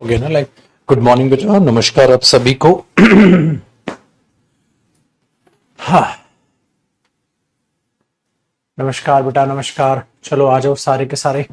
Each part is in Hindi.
हो गया ना। लाइक गुड मॉर्निंग बेटा, नमस्कार आप सभी को। हाँ, नमस्कार बेटा, नमस्कार। चलो आ जाओ सारे के सारे।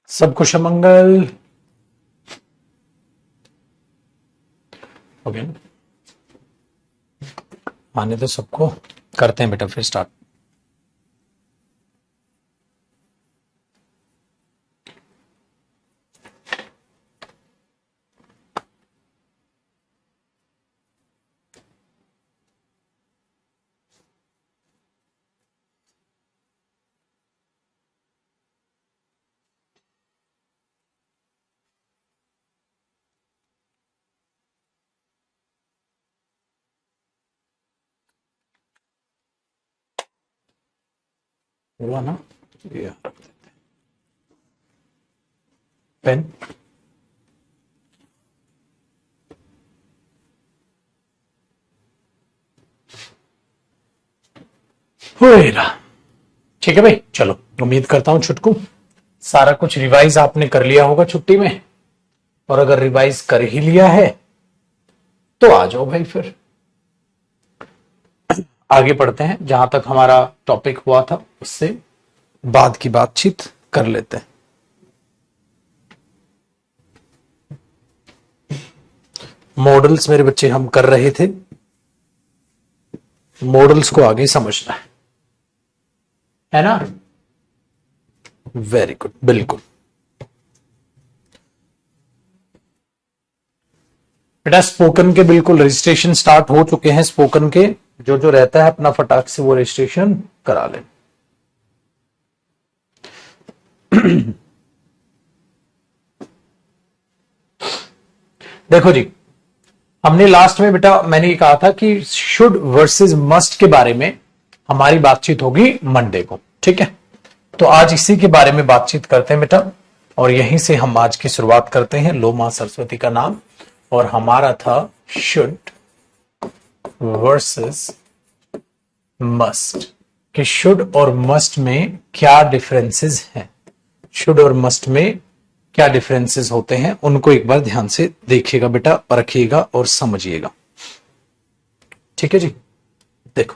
सब कुशल मंगल। हो गया ना। आने तो सबको, करते हैं बेटा फिर स्टार्ट। हुआ ना। ये पेन। होएगा। ठीक है भाई, चलो उम्मीद करता हूं छुटकू सारा कुछ रिवाइज आपने कर लिया होगा छुट्टी में। और अगर रिवाइज कर ही लिया है तो आ जाओ भाई, फिर आगे बढ़ते हैं। जहां तक हमारा टॉपिक हुआ था उससे बाद की बातचीत कर लेते हैं। मॉडल्स मेरे बच्चे हम कर रहे थे, मॉडल्स को आगे समझना है ना। वेरी गुड, बिल्कुल बेटा। स्पोकन के बिल्कुल रजिस्ट्रेशन स्टार्ट हो चुके हैं। स्पोकन के जो जो रहता है अपना फटाक से वो रजिस्ट्रेशन करा लें। देखो जी, हमने लास्ट में बेटा मैंने ये कहा था कि शुड वर्सेस मस्ट के बारे में हमारी बातचीत होगी मंडे को, ठीक है। तो आज इसी के बारे में बातचीत करते हैं बेटा, और यहीं से हम आज की शुरुआत करते हैं। लो मां सरस्वती का नाम, और हमारा था शुड वर्सेस मस्ट, कि शुड और मस्ट में क्या डिफरेंसेस हैं। शुड और मस्ट में क्या डिफरेंसेस होते हैं उनको एक बार ध्यान से देखिएगा बेटा, परखिएगा और समझिएगा। ठीक है जी। देखो,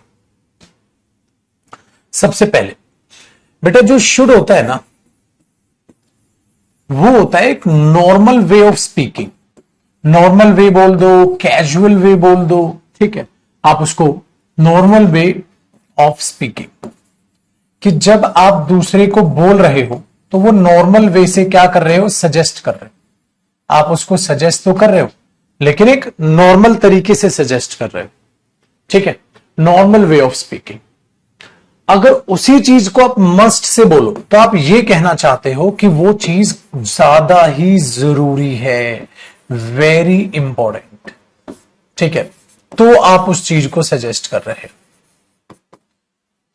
सबसे पहले बेटा जो शुड होता है ना, वो होता है एक normal way of speaking. Normal way बोल दो, कैजुअल वे बोल दो, ठीक है। आप उसको नॉर्मल वे ऑफ स्पीकिंग, कि जब आप दूसरे को बोल रहे हो तो वो नॉर्मल वे से क्या कर रहे हो, सजेस्ट कर रहे हो। आप उसको सजेस्ट तो कर रहे हो, लेकिन एक नॉर्मल तरीके से सजेस्ट कर रहे हो, ठीक है। Normal way of speaking. अगर उसी चीज को आप मस्ट से बोलो तो आप ये कहना चाहते हो कि वो चीज ज्यादा ही जरूरी है, वेरी इंपॉर्टेंट, ठीक है। तो आप उस चीज को सजेस्ट कर रहे हो।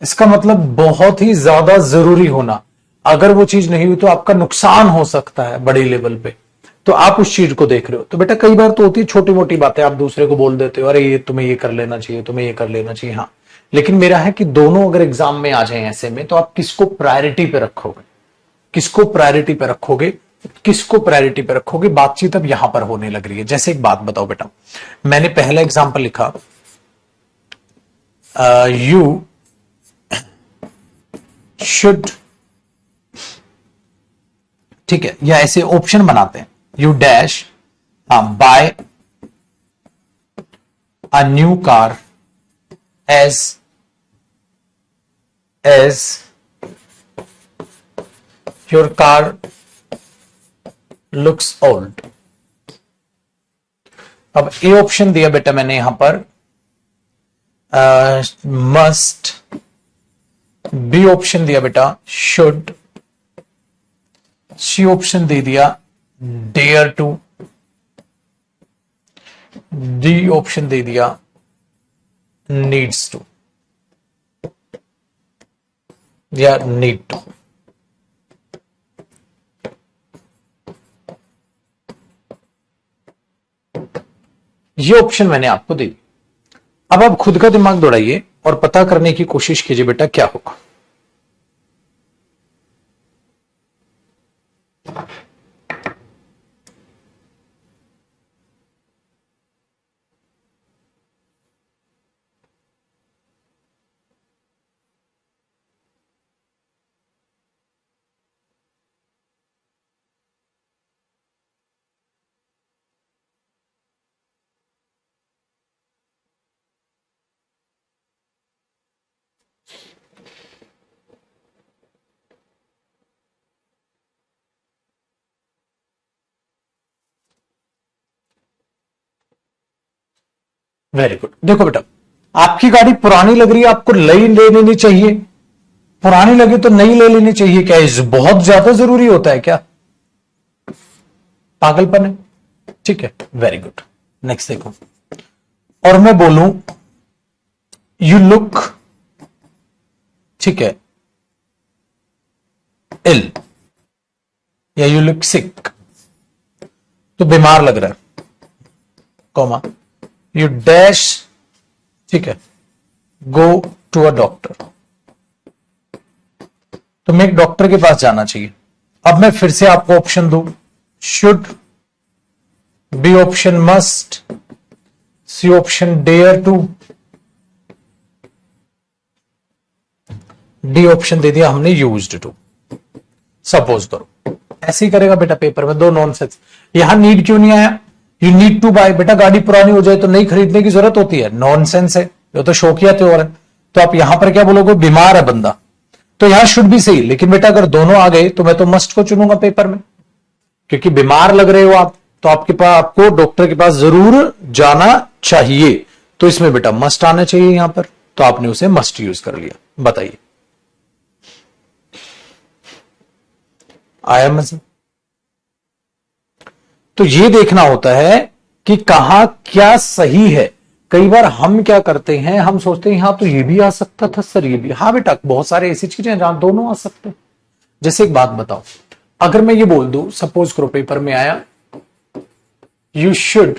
इसका मतलब बहुत ही ज्यादा जरूरी होना। अगर वो चीज नहीं हुई तो आपका नुकसान हो सकता है बड़े लेवल पे, तो आप उस चीज को देख रहे हो। तो बेटा कई बार तो होती है छोटी मोटी बातें, आप दूसरे को बोल देते हो, अरे ये तुम्हें ये कर लेना चाहिए, तुम्हें ये कर लेना चाहिए, हाँ। लेकिन मेरा है कि दोनों अगर एग्जाम में आ जाए ऐसे में, तो आप किसको प्रायोरिटी पे रखोगे, किसको प्रायोरिटी पे रखोगे, किसको प्रायोरिटी पे रखोगे। बातचीत अब यहां पर होने लग रही है। जैसे एक बात बताओ बेटा, मैंने पहला एग्जाम्पल लिखा, यू शुड, ठीक है, या ऐसे ऑप्शन बनाते हैं, you dash by a new car as your car looks old। अब ए ऑप्शन दिया बेटा मैंने यहां पर मस्ट, बी ऑप्शन दिया बेटा शुड, सी ऑप्शन दे दिया डेयर टू, डी ऑप्शन दे दिया नीड्स टू। या नीड टू। ये ऑप्शन मैंने आपको दे दी। अब आप खुद का दिमाग दौड़ाइए और पता करने की कोशिश कीजिए बेटा क्या होगा। Very good. देखो बेटा, आपकी गाड़ी पुरानी लग रही है, आपको नई ले लेनी चाहिए। पुरानी लगे तो नई ले लेनी चाहिए, क्या इस बहुत ज्यादा जरूरी होता है क्या? पागलपन है। ठीक है, वेरी गुड। नेक्स्ट देखो, और मैं बोलूं यू लुक, ठीक है, इल या यू लुक सिक, तो बीमार लग रहा है, कॉमा यू डैश, ठीक है, गो टू अ डॉक्टर, तुम्हें एक डॉक्टर के पास जाना चाहिए। अब मैं फिर से आपको ऑप्शन दूं, should, B option must, C option dare to, D option दे दिया हमने यूज्ड टू। सपोज करो ऐसे ही करेगा बेटा पेपर में, दो नॉनसेंस। यहां नीड क्यों नहीं आया? यू नीड टू बाय, बेटा गाड़ी पुरानी हो जाए तो नई खरीदने की जरूरत होती है, नॉनसेंस है, ये तो शौकिया त्योहार है। तो आप यहां पर क्या बोलोगे? बीमार है बंदा, तो यहां शुड भी सही। लेकिन बेटा अगर दोनों आ गए तो मैं तो मस्ट को चुनूंगा पेपर में, क्योंकि बीमार लग रहे हो आप, तो आपके पास, आपको डॉक्टर के पास जरूर जाना चाहिए। तो इसमें बेटा मस्ट आना चाहिए यहां पर, तो आपने उसे मस्ट यूज कर लिया। बताइए, आया मजा? तो ये देखना होता है कि कहां क्या सही है। कई बार हम क्या करते हैं, हम सोचते हैं हाँ तो ये भी आ सकता था सर, ये भी। हाँ बेटा, बहुत सारे ऐसी चीजें हैं जहां दोनों आ सकते हैं। जैसे एक बात बताओ, अगर मैं ये बोल दूं, सपोज करो पेपर में आया, you should,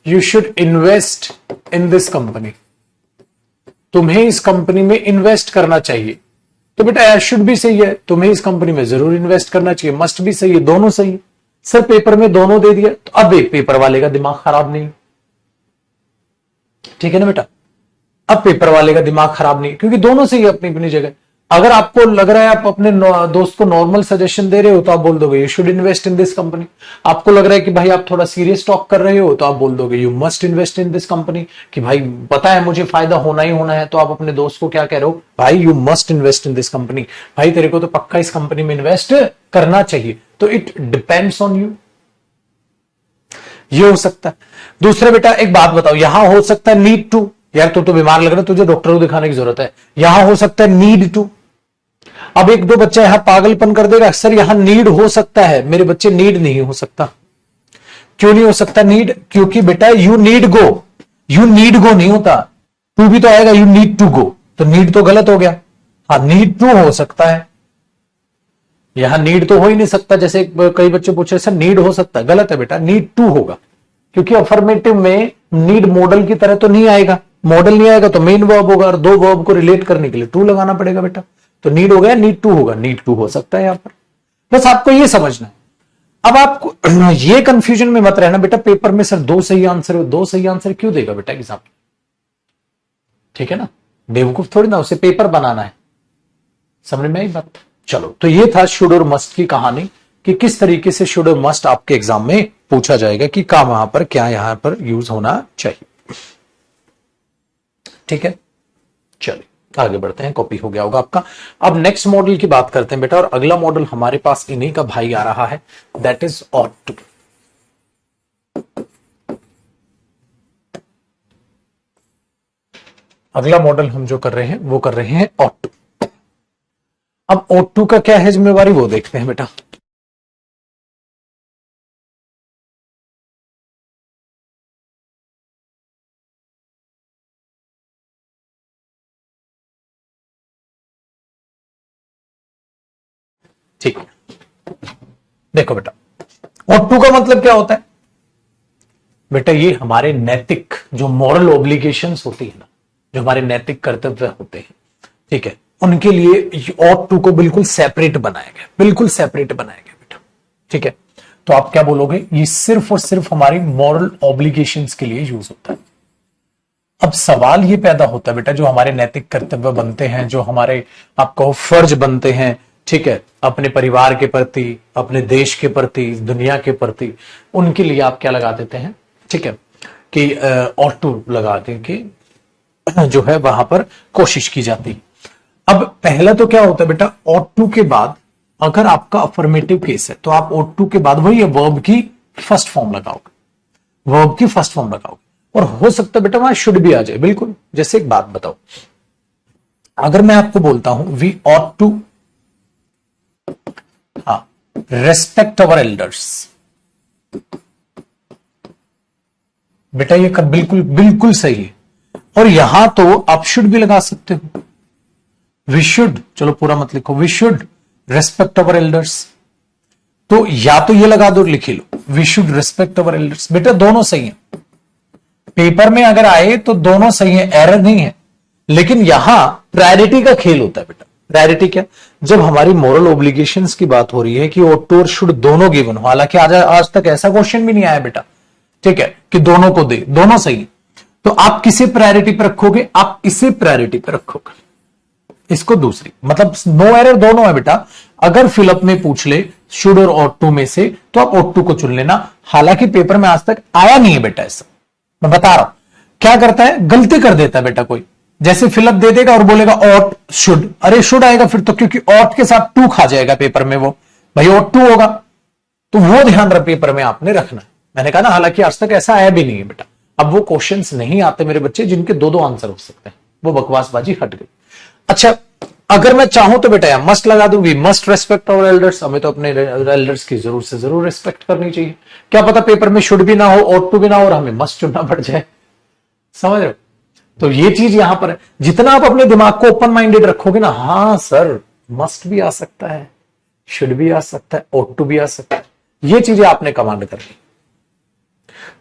you should invest in this company, तुम्हें इस कंपनी में इन्वेस्ट करना चाहिए। तो बेटा एज शुड भी सही है, तुम्हें इस कंपनी में जरूर इन्वेस्ट करना चाहिए, मस्ट भी सही है, दोनों सही है। सर पेपर में दोनों दे दिया, तो अब एक पेपर वाले का दिमाग खराब नहीं, ठीक है ना बेटा? अब पेपर वाले का दिमाग खराब नहीं, क्योंकि दोनों सही है अपनी अपनी जगह। अगर आपको लग रहा है आप अपने दोस्त को नॉर्मल सजेशन दे रहे हो, तो आप बोल दोगे you should invest in this company. आपको लग रहा है कि भाई आप थोड़ा सीरियस टॉक कर रहे हो, तो आप बोल दोगे you must invest in this company, कि भाई पता है मुझे फायदा होना ही होना है। तो आप अपने दोस्त को क्या कह रहे हो? भाई you must invest in this company, भाई तेरे को तो पक्का इस कंपनी में इन्वेस्ट करना चाहिए। तो इट डिपेंड्स ऑन यू, ये हो सकता है। दूसरा बेटा एक बात बताओ, यहां हो सकता है नीड टू, यार तू तो बीमार लग रहा है, तुझे डॉक्टर को दिखाने की जरूरत है। यहां हो सकता है नीड टू। अब एक दो बच्चा यहां पागलपन कर देगा, सर यहां नीड हो सकता है, मेरे बच्चे नीड नहीं हो सकता। क्यों नहीं हो सकता नीड? क्योंकि बेटा you need go, you need go नहीं होता, टू भी तो आएगा, यू नीड टू गो, तो नीड तो गलत हो गया। हाँ नीड टू हो सकता है, यहां नीड तो हो ही नहीं सकता। जैसे कई बच्चे पूछ रहे सर नीड हो सकता है, गलत है बेटा, नीड टू होगा। क्योंकि अफर्मेटिव में नीड मॉडल की तरह तो नहीं आएगा, मॉडल नहीं आएगा तो मेन वर्ब होगा, और दो वर्ब को रिलेट करने के लिए टू लगाना पड़ेगा बेटा। तो नीड हो गया, नीड टू होगा, नीड टू हो सकता है यहां पर। बस आपको ये समझना है। अब आपको ये कंफ्यूजन में मत रहना बेटा, पेपर में सर दो सही आंसर हो, दो सही आंसर क्यों देगा बेटा एग्जाम? ठीक है ना, बेवकूफ थोड़ी ना, उसे पेपर बनाना है। समझ में आई बात? चलो, तो ये था शुड और मस्ट की कहानी, कि किस तरीके से शुड और मस्ट आपके एग्जाम में पूछा जाएगा, कि काम वहां पर क्या यहां पर यूज होना चाहिए। ठीक है, चलिए आगे बढ़ते हैं, कॉपी हो गया होगा आपका। अब नेक्स्ट मॉडल की बात करते हैं बेटा, और अगला मॉडल हमारे पास इन्हीं का भाई आ रहा है, दैट इज ऑट टू। अगला मॉडल हम जो कर रहे हैं वो कर रहे हैं ऑट टू। अब ऑट टू का क्या है जिम्मेवारी, वो देखते हैं बेटा। ठीक है, देखो बेटा, ought to का मतलब क्या होता है बेटा? ये हमारे नैतिक जो मॉरल ऑब्लिगेशंस होती है ना, जो हमारे नैतिक कर्तव्य होते हैं, ठीक है, उनके लिए ought to को बिल्कुल सेपरेट बनाया गया, बिल्कुल सेपरेट बनाया गया बेटा। ठीक है, तो आप क्या बोलोगे? ये सिर्फ और सिर्फ हमारी मॉरल ऑब्लिगेशंस के लिए यूज होता है। अब सवाल ये पैदा होता है बेटा, जो हमारे नैतिक कर्तव्य बनते हैं, जो हमारे आप कहो फर्ज बनते हैं, ठीक है, अपने परिवार के प्रति, अपने देश के प्रति, दुनिया के प्रति, उनके लिए आप क्या लगा देते हैं? ठीक है, कि ought to लगा दें कि जो है वहां पर कोशिश की जाती। अब पहला तो क्या होता है बेटा, ought to के बाद अगर आपका अफर्मेटिव केस है तो आप ought to के बाद वही वर्ब की फर्स्ट फॉर्म लगाओगे, वर्ब की फर्स्ट फॉर्म लगाओगे, और हो सकता है बेटा वहां शुड भी आ जाए। बिल्कुल, जैसे एक बात बताओ, अगर मैं आपको बोलता हूं we ought to respect our elders, बेटा ये बिल्कुल बिल्कुल सही है, और यहां तो आप शुड भी लगा सकते हो, वी शुड, चलो पूरा मत लिखो, we should respect our elders, तो या तो ये लगा दो, लिखी लो we should respect our elders. बेटा दोनों सही है, पेपर में अगर आए तो दोनों सही है, एरर नहीं है, लेकिन यहां प्रायोरिटी का खेल होता है बेटा। प्रायोरिटी क्या? जब हमारी मॉरल ऑब्लिगेशंस की बात हो रही है कि ought to और शुड दोनों गिवन हो, हालांकि आज तक ऐसा क्वेश्चन भी नहीं आया बेटा, ठीक है, कि दोनों को दे, दोनों सही है, तो आप किसे प्रायोरिटी पर रखोगे? आप इसे प्रायोरिटी पर रखोगे, इसको दूसरी, मतलब नो एरर दोनों है बेटा। अगर फिलअप में पूछ ले शुड और ought to में से, तो आप ought to को चुन लेना, हालांकि पेपर में आज तक आया नहीं है बेटा ऐसा, मैं बता रहा हूं। क्या करता है? गलती कर देता है बेटा कोई, जैसे फिलअप दे देगा और बोलेगा ought शुड, अरे शुड आएगा फिर तो, क्योंकि ought के साथ टू खा जाएगा पेपर में, वो भाई ought to होगा, तो वो ध्यान रख पेपर में आपने रखना है। मैंने कहा ना, हालांकि आज तक ऐसा आया भी नहीं है बेटा। अब वो क्वेश्चंस नहीं आते मेरे बच्चे जिनके दो दो आंसर हो सकते हैं, वो बकवासबाजी हट गई। अच्छा, अगर मैं चाहूं तो बेटा यहां मस्ट लगा दूं, we must respect our elders, हमें तो अपने एल्डर्स की जरूर से जरूर रेस्पेक्ट करनी चाहिए। क्या पता पेपर में शुड भी ना हो, ought to भी ना हो, और हमें मस्ट चुनना पड़ जाए, समझ रहे हो? तो ये चीज यहां पर है, जितना आप अपने दिमाग को ओपन माइंडेड रखोगे ना, हाँ सर मस्ट भी आ सकता है, शुड भी आ सकता है, ought to भी आ सकता है, ये चीजें आपने कमांड करनी,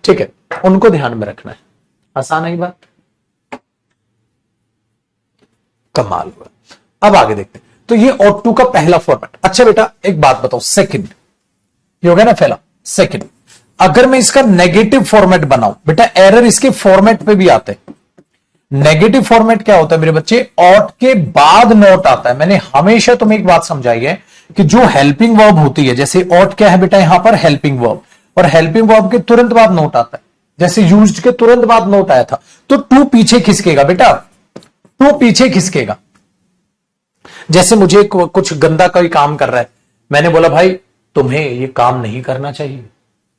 ठीक है, उनको ध्यान में रखना है। आसान है बात, कमाल हुआ। अब आगे देखते हैं, तो ये ought to का पहला फॉर्मेट। अच्छा बेटा एक बात बताओ, सेकंड ये हो गया ना पहला। सेकंड, अगर मैं इसका नेगेटिव फॉर्मेट बनाऊं, बेटा एरर इसके फॉर्मेट पे भी आते हैं। नेगेटिव फॉर्मेट क्या होता है मेरे बच्चे? ought के बाद नोट आता है। मैंने हमेशा तुम्हें एक बात समझाई है कि जो हेल्पिंग वर्ब होती है, जैसे ought क्या है बेटा यहां पर? हेल्पिंग वर्ब, और हेल्पिंग वर्ब के तुरंत बाद नोट आता है, जैसे यूज्ड के तुरंत बाद नोट आया था, तो टू पीछे खिसकेगा बेटा, टू पीछे खिसकेगा। जैसे मुझे कुछ गंदा कोई काम कर रहा है, मैंने बोला भाई तुम्हें ये काम नहीं करना चाहिए,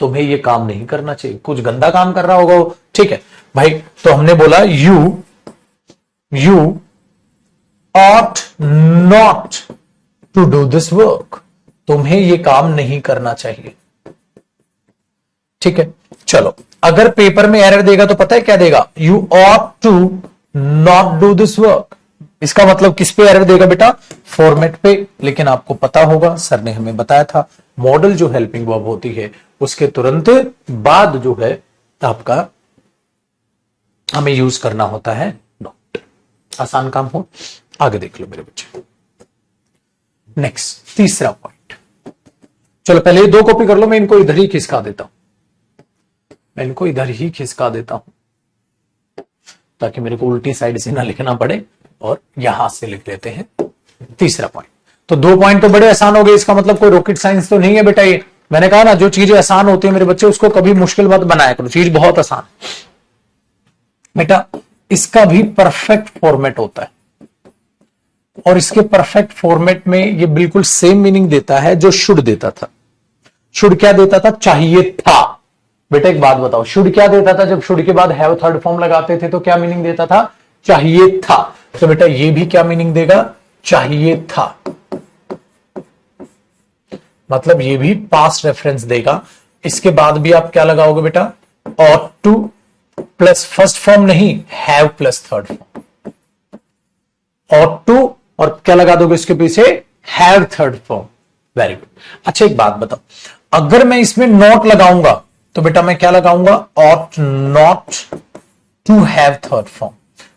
तुम्हें ये काम नहीं करना चाहिए, कुछ गंदा काम कर रहा होगा वो, ठीक है भाई, तो हमने बोला you ought not to do this work, तुम्हें ये काम नहीं करना चाहिए, ठीक है। चलो अगर पेपर में एरर देगा तो पता है क्या देगा? You ought to not do this work, इसका मतलब किस पे एरर देगा बेटा? फॉर्मेट पे। लेकिन आपको पता होगा, सर ने हमें बताया था, मॉडल जो हेल्पिंग वर्ब होती है उसके तुरंत बाद जो है आपका हमें यूज करना होता है नॉट। आसान काम हो, आगे देख लो मेरे बच्चे। नेक्स्ट तीसरा पॉइंट, चलो पहले ये दो कॉपी कर लो, मैं इनको इधर ही खिसका देता हूं, ताकि मेरे को उल्टी साइड से ना लिखना पड़े, और यहां से लिख लेते हैं तीसरा पॉइंट। तो दो पॉइंट तो बड़े आसान हो गए, इसका मतलब कोई रॉकेट साइंस तो नहीं है बेटा ये। मैंने कहा ना, जो चीजें आसान होती है मेरे बच्चे उसको कभी मुश्किल मत बनाया करो, चीज बहुत आसान बेटा। इसका भी परफेक्ट फॉर्मेट होता है, और इसके परफेक्ट फॉर्मेट में ये बिल्कुल सेम मीनिंग देता है जो शुड देता था। शुड क्या देता था? चाहिए था। बेटा एक बात बताओ, शुड क्या देता था? जब शुड के बाद हैव थर्ड फॉर्म लगाते थे तो क्या मीनिंग देता था? चाहिए था। तो बेटा ये भी क्या मीनिंग देगा? चाहिए था, मतलब ये भी पास्ट रेफरेंस देगा। इसके बाद भी आप क्या लगाओगे बेटा? ought to plus first form नहीं, have plus third form. ought to और क्या लगा दोगे इसके पीछे? Have third form. Very good. अच्छा एक बात बताओ, अगर मैं इसमें नॉट लगाऊंगा तो बेटा मैं क्या लगाऊंगा? Ought not to have third form.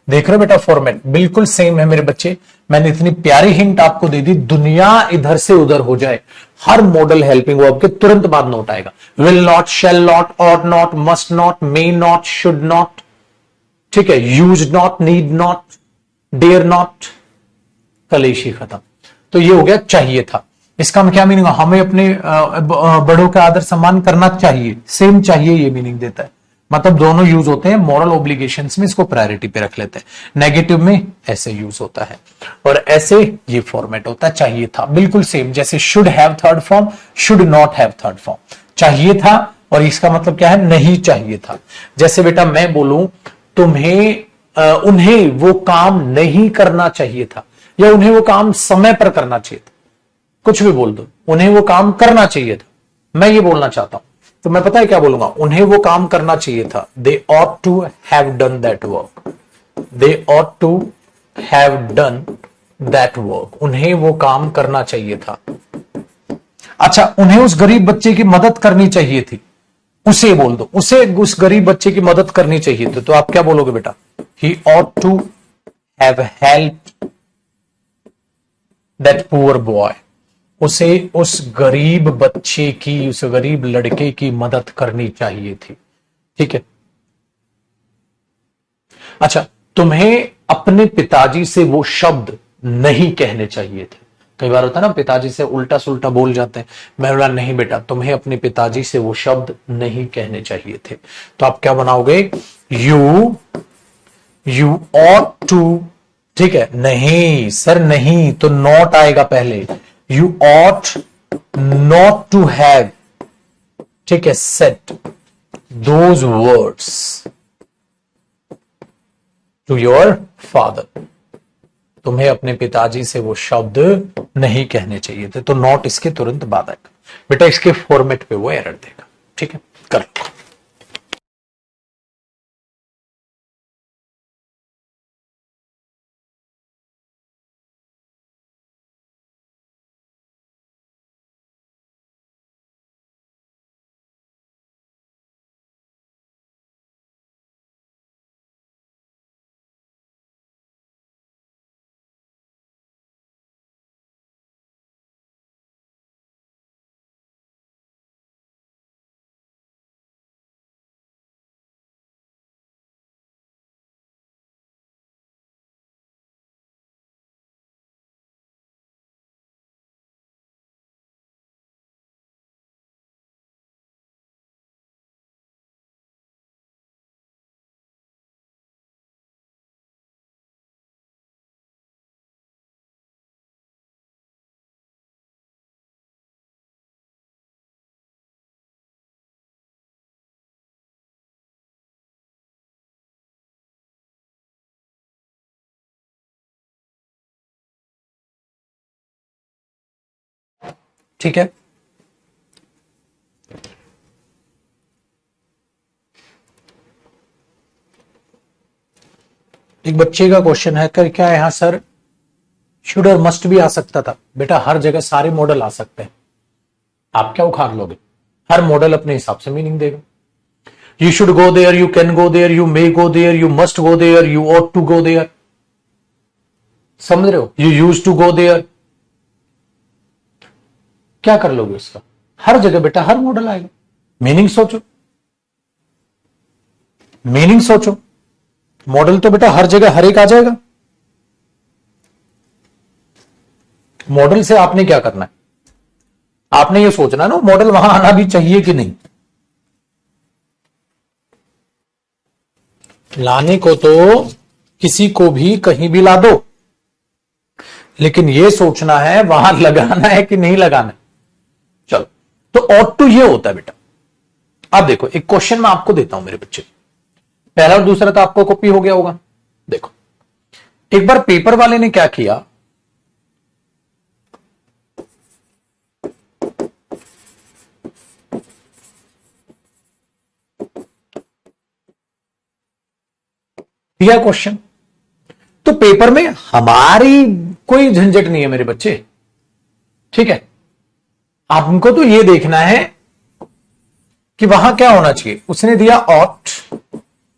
देख रहे हो बेटा, फॉर्मेट बिल्कुल सेम है मेरे बच्चे। मैंने इतनी प्यारी हिंट आपको दे दी, दुनिया इधर से उधर हो जाए, हर मॉडल हेल्पिंग वर्ब के तुरंत बाद नोट आएगा। Will not, shall not, ought not, must not, may not, should not, ठीक है, used not, need not, dare not, कलेशी खत्म। तो ये हो गया चाहिए था। इसका क्या मीनिंग? हमें अपने बड़ों का आदर सम्मान करना चाहिए, सेम चाहिए ये मीनिंग देता है। मतलब दोनों यूज होते हैं, मॉरल ऑब्लिगेशंस में इसको प्रायोरिटी पे रख लेते हैं। नेगेटिव में ऐसे यूज होता है और ऐसे ये फॉर्मेट होता है चाहिए था, बिल्कुल सेम। जैसे should have third form, should not have third form. चाहिए था और इसका मतलब क्या है? नहीं चाहिए था। जैसे बेटा मैं बोलूं तुम्हें उन्हें वो काम नहीं करना चाहिए था, या उन्हें वो काम समय पर करना चाहिए था, कुछ भी बोल दो, उन्हें वो काम करना चाहिए था, मैं ये बोलना चाहता हूं, तो मैं पता है क्या बोलूंगा? उन्हें वो काम करना चाहिए था। They ought to have done that work. They ought to have done that work. उन्हें वो काम करना चाहिए था। अच्छा, उन्हें उस गरीब बच्चे की मदद करनी चाहिए थी, उसे बोल दो, उसे उस गरीब बच्चे की मदद करनी चाहिए थी, तो आप क्या बोलोगे बेटा? He ought to have help that poor boy. उसे उस गरीब बच्चे की, उस गरीब लड़के की मदद करनी चाहिए थी, ठीक है। अच्छा, तुम्हें अपने पिताजी से वो शब्द नहीं कहने चाहिए थे। कई बार होता है ना, पिताजी से उल्टा सुल्टा बोल जाते हैं। मैं बोला नहीं बेटा, तुम्हें अपने पिताजी से वो शब्द नहीं कहने चाहिए थे, तो आप क्या बनाओगे? यू ऑट टू, ठीक है। नहीं सर नहीं, तो नॉट आएगा पहले। You ought not to have, ठीक है, set those words to your father. तुम्हें अपने पिताजी से वो शब्द नहीं कहने चाहिए थे, तो नॉट इसके तुरंत बाद आएगा बेटा। इसके फॉर्मेट पे वो एरर देगा, ठीक है। कर लो। ठीक है, एक बच्चे का क्वेश्चन है, कर क्या यहां सर शुड और मस्ट भी आ सकता था? बेटा हर जगह सारे मॉडल आ सकते हैं, आप क्या उखाड़ लोगे? हर मॉडल अपने हिसाब से मीनिंग देगा। You should go there, you can go there, you may go there, you must go there, you ought to go there, समझ रहे हो? You use to go there, क्या कर लोगे उसका? हर जगह बेटा हर मॉडल आएगा। मीनिंग सोचो, मीनिंग सोचो, मॉडल तो बेटा हर जगह हर एक आ जाएगा। मॉडल से आपने क्या करना है? आपने ये सोचना ना मॉडल वहां आना भी चाहिए कि नहीं। लाने को तो किसी को भी कहीं भी ला दो, लेकिन ये सोचना है वहां लगाना है कि नहीं लगाना है। चलो, तो ऑट टू ये होता है बेटा। अब देखो, एक क्वेश्चन मैं आपको देता हूं मेरे बच्चे, पहला और दूसरा तो आपको कॉपी हो गया होगा। देखो, एक बार पेपर वाले ने क्या किया, दिया क्वेश्चन, तो पेपर में हमारी कोई झंझट नहीं है मेरे बच्चे, ठीक है। आपको तो ये देखना है कि वहां क्या होना चाहिए। उसने दिया ऑट,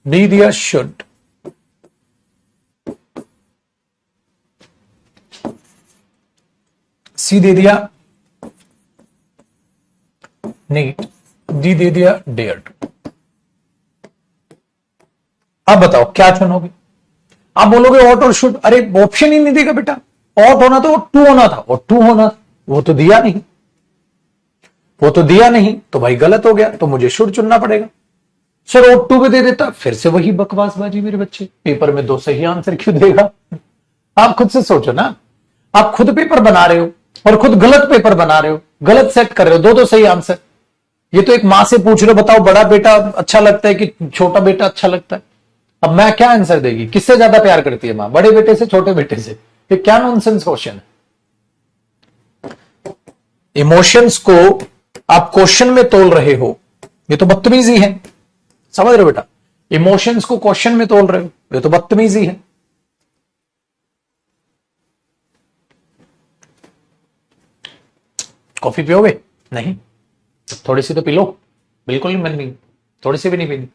बी दिया शुड, सी दे दिया नीड, डी दे दिया डेयर्ड। अब बताओ क्या चुनोगे? आप बोलोगे ऑट और शुड, अरे ऑप्शन ही नहीं देगा बेटा। ऑट होना तो टू होना था, और टू होना था, वो तो दिया नहीं, वो तो दिया नहीं, तो भाई गलत हो गया, तो मुझे शुड चुनना पड़ेगा। सर ऑट टू पे दे देता, फिर से वही बकवासबाजी मेरे बच्चे, पेपर में दो सही आंसर क्यों देगा? आप खुद से सोचो ना, आप खुद पेपर बना रहे हो और खुद गलत पेपर बना रहे हो, गलत सेट कर रहे हो, दो सही आंसर। ये तो एक मां से पूछ रहे हो, बताओ बड़ा बेटा अच्छा लगता है कि छोटा बेटा अच्छा लगता है? अब मैं क्या आंसर देगी? किससे ज्यादा प्यार करती है मां, बड़े बेटे से छोटे बेटे से? ये क्या नॉनसेंस क्वेश्चन है? इमोशंस को आप क्वेश्चन में तोल रहे हो, ये तो बदतमीजी है। समझ रहे हो बेटा? इमोशंस को क्वेश्चन में तोल रहे हो, ये तो बदतमीजी है। कॉफी पियोगे? नहीं, थोड़ी सी तो पी लो। बिल्कुल नहीं, मन नहीं, थोड़ी सी भी नहीं पीनी।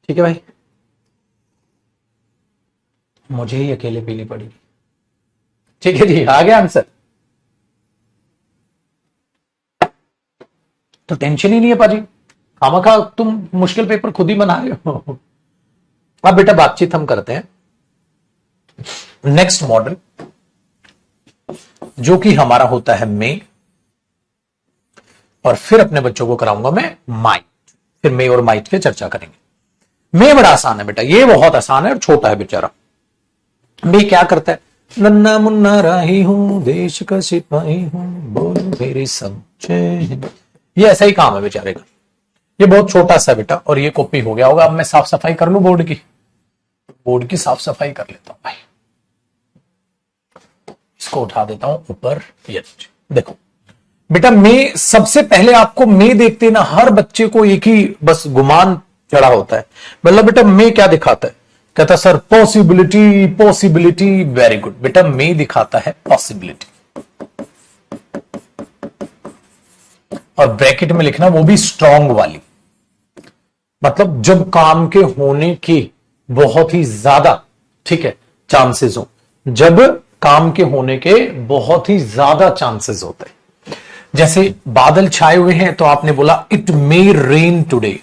ठीक है भाई, मुझे ही अकेले पीनी पड़ेगी। ठीक है जी, आ गया आंसर। तो टेंशन ही नहीं है पाजी, खामखा तुम मुश्किल पेपर खुद ही बना रहे हो। अब बेटा बातचीत हम करते हैं नेक्स्ट मॉडल, जो कि हमारा होता है मे, और फिर अपने बच्चों को कराऊंगा मैं माइट। फिर मे और माइट पे चर्चा करेंगे। मे बड़ा आसान है बेटा, ये बहुत आसान है और छोटा है बेचारा। मे क्या करता है? नन्ना मुन्ना राही हूं, देश का सिपाही हूं, बोल मेरे समझे। ये ऐसा ही काम है बेचारे का। ये बहुत छोटा सा बेटा, और ये कॉपी हो गया होगा। अब मैं साफ सफाई कर लूं बोर्ड की, बोर्ड की साफ सफाई कर लेता हूं भाई। इसको उठा देता हूं ऊपर। ये देखो बेटा, मे सबसे पहले आपको मे देखते ना हर बच्चे को एक ही बस गुमान चढ़ा होता है। मतलब बेटा मे क्या दिखाता है? कहता sir possibility, possibility. Very good बेटा, मे दिखाता है पॉसिबिलिटी। और ब्रैकेट में लिखना वो भी स्ट्रांग वाली, मतलब जब काम के होने की बहुत ही ज्यादा, ठीक है, चांसेस हो। जब काम के होने के बहुत ही ज्यादा चांसेस होते हैं। जैसे बादल छाए हुए हैं तो आपने बोला इट मे रेन टुडे।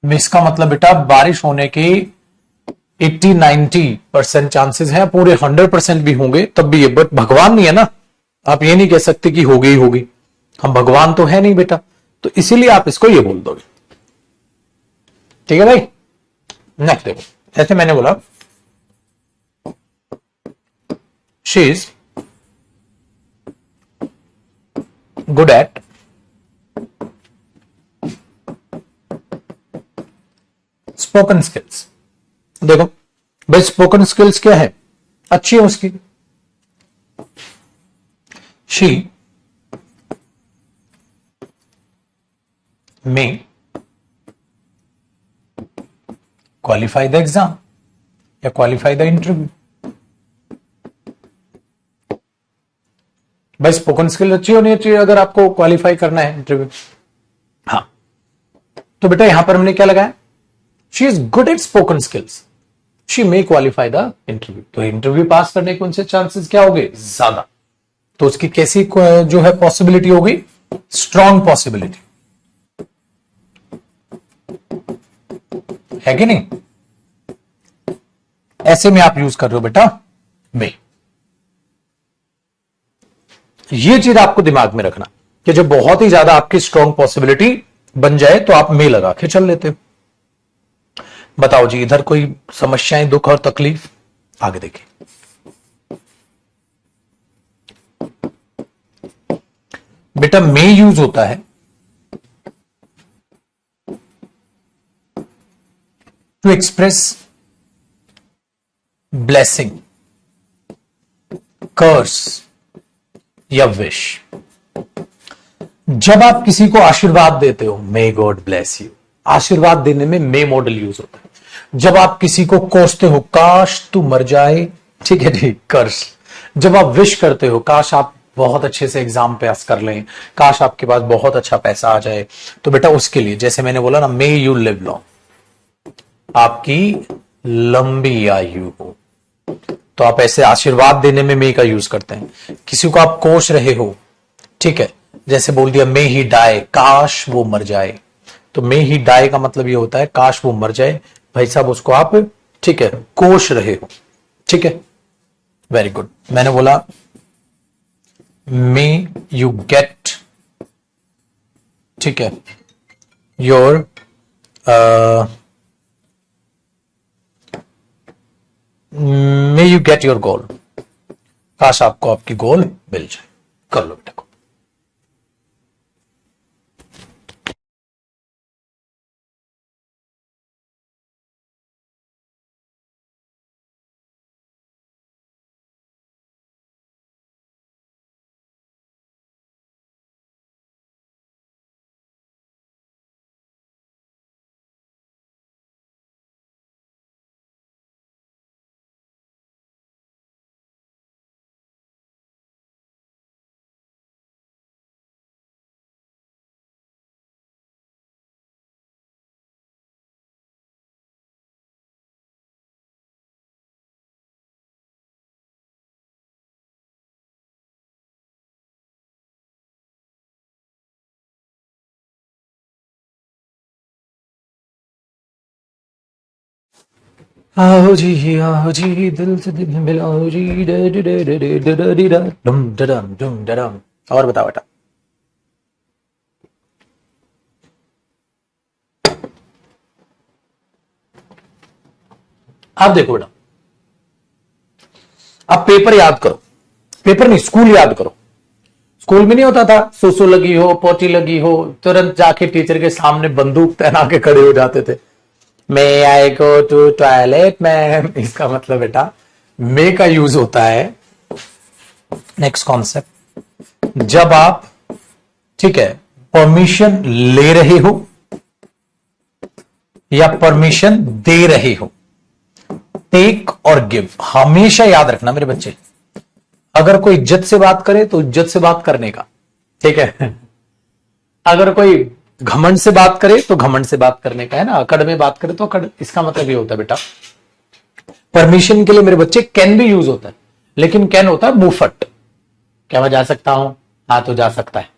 इसका मतलब बेटा बारिश होने के 80-90% चांसेस हैं, पूरे 100% भी होंगे तब भी ये, बट भगवान नहीं है ना, आप ये नहीं कह सकते कि होगी ही होगी। हम भगवान तो है नहीं बेटा, तो इसीलिए आप इसको ये बोल दोगे। ठीक है भाई, नेक्स्ट देखो, जैसे मैंने बोला she is good at spoken skills. देखो भाई, स्पोकन स्किल्स क्या है? अच्छी है उसकी। She may qualify the exam या क्वालिफाई द इंटरव्यू। भाई स्पोकन स्किल अच्छी होनी चाहिए अगर आपको क्वालिफाई करना है इंटरव्यू। हाँ, तो बेटा यहां पर हमने क्या लगाया? She is good at spoken skills, she may qualify the interview. तो इंटरव्यू पास करने के उनसे चांसेस क्या हो गए? ज्यादा। तो उसकी कैसी जो है पॉसिबिलिटी होगी? स्ट्रॉन्ग पॉसिबिलिटी है कि नहीं? ऐसे में आप यूज कर रहे हो बेटा मे। ये चीज आपको दिमाग में रखना कि जब बहुत ही ज्यादा आपकी स्ट्रॉन्ग पॉसिबिलिटी बन जाए तो आप मे लगा के चल लेते हो। बताओ जी, इधर कोई समस्याएं, दुख और तकलीफ? आगे देखिए, बेटा मे यूज होता है टू एक्सप्रेस ब्लेसिंग, कर्स या विश। जब आप किसी को आशीर्वाद देते हो, मे गॉड ब्लेस यू, आशीर्वाद देने में मे मॉडल यूज होता है। जब आप किसी को कोसते हो, काश तू मर जाए, ठीक है जी, कर्स। जब आप विश करते हो, काश आप बहुत अच्छे से एग्जाम पास कर लें, काश आपके पास बहुत अच्छा पैसा आ जाए, तो बेटा उसके लिए जैसे मैंने बोला ना, मे यू लिव लॉन्ग, आपकी लंबी आयु हो, तो आप ऐसे आशीर्वाद देने में मे का यूज करते हैं। किसी को आप कोस रहे हो, ठीक है, जैसे बोल दिया मे ही डाई, काश वो मर जाए, तो मे ही डाई का मतलब ये होता है काश वो मर जाए, भाई साहब उसको आप, ठीक है, कोस रहे हो, ठीक है, वेरी गुड। मैंने बोला मे यू गेट, ठीक है, your may you get your goal, काश आपको आपकी गोल मिल जाए। कर लो बेटा को। आओ जी दिल से दिल मिलाओ जी, डम डडम डम डडम। और बताओ बेटा। आप देखो बेटा, आप पेपर याद करो, पेपर नहीं स्कूल याद करो। स्कूल में नहीं होता था, सुसु लगी हो, पोटी लगी हो, तुरंत जाके टीचर के सामने बंदूक तैना के खड़े हो जाते थे, मे आई गो टू टॉयलेट मैम। इसका मतलब बेटा मे का यूज होता है, नेक्स्ट कॉन्सेप्ट, जब आप, ठीक है, परमिशन ले रहे हो या परमिशन दे रहे हो। टेक और गिव हमेशा याद रखना मेरे बच्चे, अगर कोई इज्जत से बात करे तो इज्जत से बात करने का, ठीक है, अगर कोई घमंड से बात करे तो घमंड से बात करने का, है ना, अकड़ में बात करे तो अकड़, इसका मतलब ये होता है बेटा। परमिशन के लिए मेरे बच्चे कैन भी यूज होता है, लेकिन कैन होता है मुफट, क्या मैं जा सकता हूं, हाँ तो जा सकता है,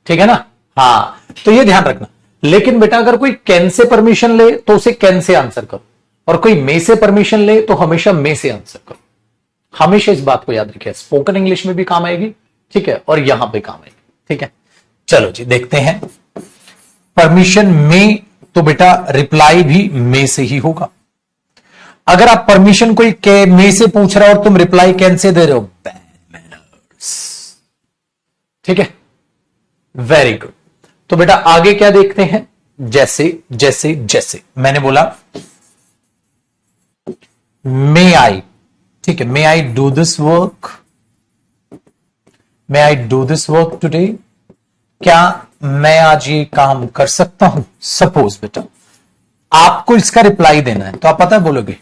ठीक है ना, हाँ, तो ये ध्यान रखना। लेकिन बेटा अगर कोई कैन से परमिशन ले तो उसे कैन से आंसर करो, और कोई मे से परमिशन ले तो हमेशा मे से आंसर करो। हमेशा इस बात को याद रखिए, स्पोकन इंग्लिश में भी काम आएगी, ठीक है, और यहां पे काम आएगी, ठीक है। चलो जी देखते हैं, परमिशन में तो बेटा रिप्लाई भी मे से ही होगा। अगर आप परमिशन कोई के मे से पूछ रहा हो और तुम रिप्लाई कैन से दे रहे हो, बैड मैनर्स, ठीक है, वेरी गुड। तो बेटा आगे क्या देखते हैं, जैसे जैसे जैसे मैंने बोला मे आई, ठीक है, may I do this work, may I do this work today, क्या मैं आज ये काम कर सकता हूं। सपोज बेटा आपको इसका रिप्लाई देना है, तो आप पता है बोलोगे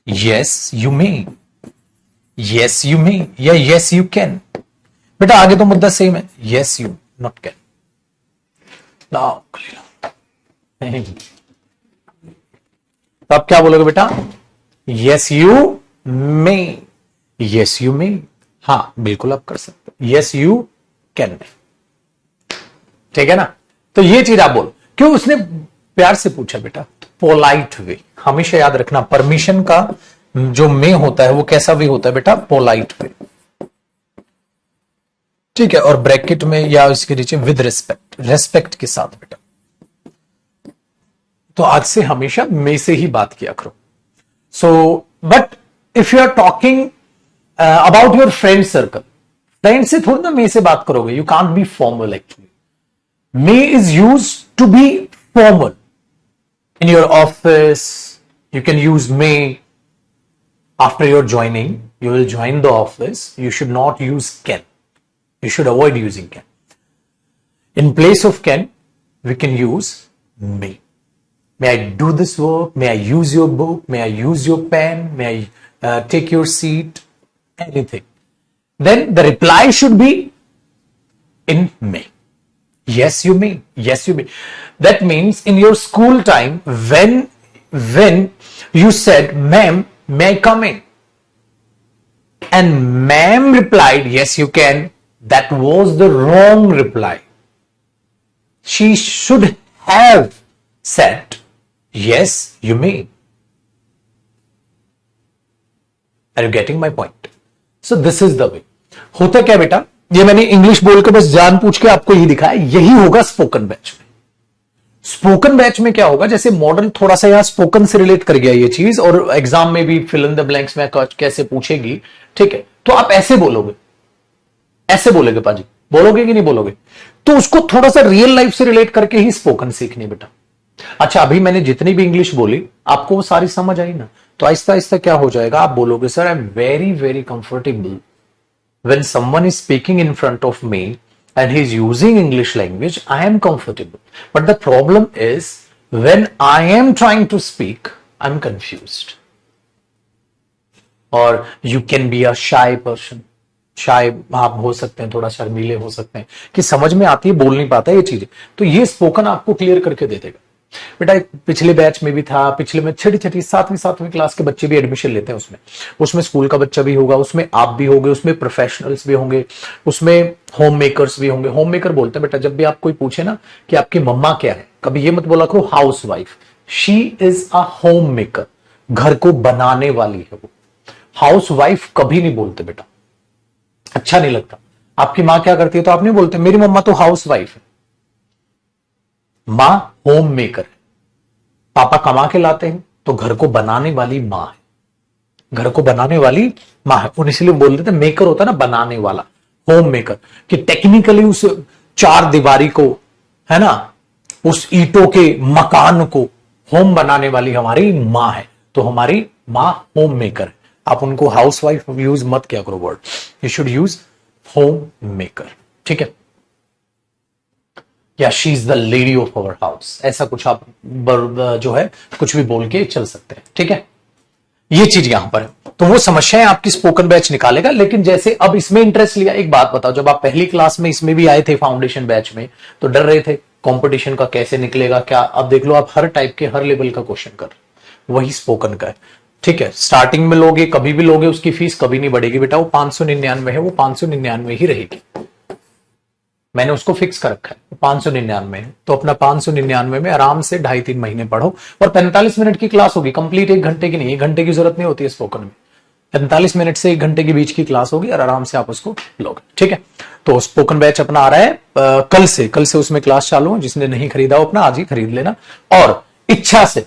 yes you may, yes you may या यस यू कैन। बेटा आगे तो मुद्दा सेम है, यस यू नॉट कैन। तो आप क्या बोलोगे बेटा, yes you may, yes you may, हाँ बिल्कुल आप कर सकते हो, यस यू कैन, ठीक है ना। तो ये चीज आप बोलो, क्यों, उसने प्यार से पूछा बेटा, पोलाइट वे, हमेशा याद रखना परमिशन का जो मे होता है वो कैसा वे होता है बेटा, पोलाइट वे, ठीक है, और ब्रैकेट में या इसके नीचे विद रिस्पेक्ट, रेस्पेक्ट के साथ बेटा। तो आज से हमेशा मे से ही बात किया करो। So but if you are talking about your friend circle, friend से थोड़ी ना मे से बात करोगे, you can't be formal actually. May is used to be formal. In your office, you can use may. After you're joining, you will join the office. You should not use can. You should avoid using can. In place of can, we can use may. May I do this work? May I use your book? May I use your pen? May I take your seat? Anything. then the reply should be in may. Yes, you may. Yes, you may. That means in your school time, when you said, ma'am, may I come in? And ma'am replied, yes, you can. That was the wrong reply. She should have said, yes, you may. Are you getting my point? So this is the way. होता क्या बेटा, ये मैंने इंग्लिश बोल के बस जान पूछ के आपको यही दिखाया, यही होगा स्पोकन बैच में. स्पोकन बैच में क्या होगा, जैसे मॉडल थोड़ा सा यहां स्पोकन से रिलेट कर गया ये चीज, और एग्जाम में भी फिल इन द ब्लैंक्स में कैसे पूछेगी, ठीक है, तो आप ऐसे बोलोगे, ऐसे बोलोगे पाजी, बोलोगे कि नहीं बोलोगे? तो उसको थोड़ा सा रियल लाइफ से रिलेट करके ही स्पोकन सीखनी बेटा. अच्छा, अभी मैंने जितनी भी इंग्लिश बोली आपको वो सारी समझ आई ना, तो आहिस्ता आहिस्ता क्या हो जाएगा, आप बोलोगे sir I am very very comfortable when someone is speaking in front of me and he's using English language, I am comfortable. But the problem is when I am trying to speak, I'm confused. Or you can be a shy person. shy आप हो सकते हैं, थोड़ा शर्मीले हो सकते हैं, कि समझ में आती है, बोल नहीं पाता ये चीजें, तो ये स्पोकन आपको क्लियर करके दे देगा. बेटा पिछले बैच में भी था, पिछले में छठी 7वीं क्लास के बच्चे भी एडमिशन लेते हैं, उसमें स्कूल का बच्चा भी होगा, उसमें आप भी होंगे, उसमें प्रोफेशनल्स भी होंगे, उसमें होम मेकर्स भी होंगे. होम मेकर बोलते हैं बेटा जब भी आप कोई पूछे ना कि आपकी मम्मा क्या है, कभी ये मत बोला करो house wife. She is a home maker, घर को बनाने वाली है वो. हाउस वाइफ कभी नहीं बोलते बेटा, अच्छा नहीं लगता. आपकी माँ क्या करती है तो आप नहीं बोलते मेरी मम्मा तो हाउस वाइफ है. मां होम मेकर है, पापा कमा के लाते हैं, तो घर को बनाने वाली मां है, घर को बनाने वाली मां है. और इसलिए बोल देते मेकर होता है ना, बनाने वाला, होम मेकर, कि टेक्निकली उस चार दीवारी को, है ना, उस ईंटों के मकान को होम बनाने वाली हमारी मां है, तो हमारी मां होम मेकर है. आप उनको हाउस वाइफ यूज मत किया करो word, you should use home maker. ठीक है, या she is the lady of our house, ऐसा कुछ आप जो है कुछ भी बोल के चल सकते हैं. ठीक है, ये चीज यहां पर है. तो वो समस्याएं आपकी स्पोकन बैच निकालेगा. लेकिन जैसे अब इसमें इंटरेस्ट लिया, एक बात बताओ, जब आप पहली क्लास में इसमें भी आए थे फाउंडेशन बैच में, तो डर रहे थे कंपटीशन का कैसे निकलेगा क्या. अब देख लो आप हर टाइप के हर लेवल का क्वेश्चन कर, वही स्पोकन का है. ठीक है, स्टार्टिंग में लोगे, कभी भी लोगे, उसकी फीस कभी नहीं बढ़ेगी बेटा. वो 599 है, वो 599 ही रहेगी. मैंने उसको फिक्स कर रखा है 599 है, तो अपना 599 में आराम से 2.5-3 महीने पढ़ो. और 45 मिनट की क्लास होगी, कंप्लीट 1 घंटे की नहीं, 1 घंटे की जरूरत नहीं होती है स्पोकन में. 45 मिनट से 1 घंटे के बीच की क्लास होगी और आराम से आप उसको लोगे. ठीक है, तो स्पोकन बैच अपना आ रहा है कल से उसमें क्लास चालू है. जिसने नहीं खरीदा हो अपना आज ही खरीद लेना. और इच्छा से,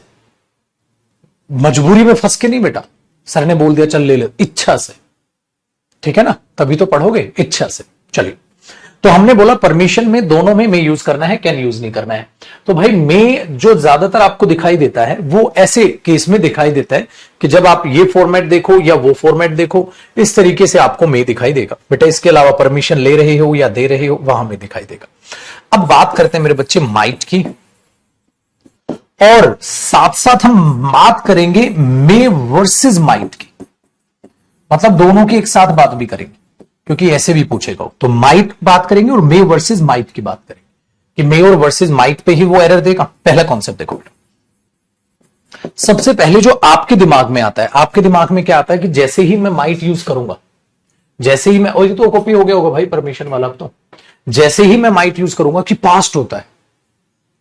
मजबूरी में फंस के नहीं बेटा, सर ने बोल दिया चल ले, इच्छा से. ठीक है ना, तभी तो पढ़ोगे, इच्छा से. चलिए, तो हमने बोला परमिशन में दोनों में यूज करना है, कैन यूज नहीं करना है. तो भाई में जो ज्यादातर आपको दिखाई देता है वो ऐसे केस में दिखाई देता है कि जब आप ये फॉर्मेट देखो या वो फॉर्मेट देखो, इस तरीके से आपको में दिखाई देगा बेटा. इसके अलावा परमिशन ले रहे हो या दे रहे हो, वहां में दिखाई देगा. अब बात करते हैं मेरे बच्चे माइट की, और साथ साथ हम बात करेंगे मे वर्सेस माइट की. मतलब दोनों की एक साथ बात भी करेंगे, क्योंकि ऐसे भी पूछेगा. तो माइट बात करेंगे और मे वर्सेस माइट की बात करेंगे कि मे और वर्सेस माइट पे ही वो एरर देगा. पहला कॉन्सेप्ट देखो बेटा, सबसे पहले जो आपके दिमाग में आता है, आपके दिमाग में क्या आता है कि जैसे ही मैं माइट यूज करूंगा, जैसे ही मैं, और ये तो कॉपी हो गया होगा भाई परमिशन वाला. अब तो जैसे ही मैं माइट यूज करूंगा कि पास्ट होता है,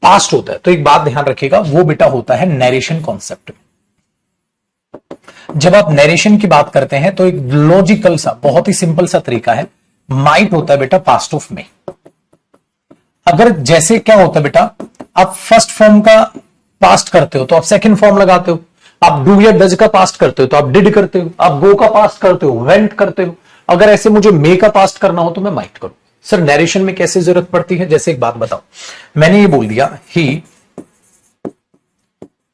पास्ट होता है. तो एक बात ध्यान रखिएगा, वो बेटा होता है नरेशन कॉन्सेप्ट. जब आप नरेशन की बात करते हैं तो एक लॉजिकल सा, बहुत ही सिंपल सा तरीका है. माइट होता है बेटा पास्ट ऑफ में. अगर जैसे क्या होता है बेटा, आप फर्स्ट फॉर्म का पास्ट करते हो तो आप सेकंड फॉर्म लगाते हो. आप डू या डज का पास्ट करते हो तो आप डिड करते हो. आप गो का पास्ट करते हो, वेंट करते हो. अगर ऐसे मुझे मे का पास्ट करना हो तो मैं माइट करूं. सर नरेशन में कैसे जरूरत पड़ती है, जैसे एक बात बताओ, मैंने ये बोल दिया he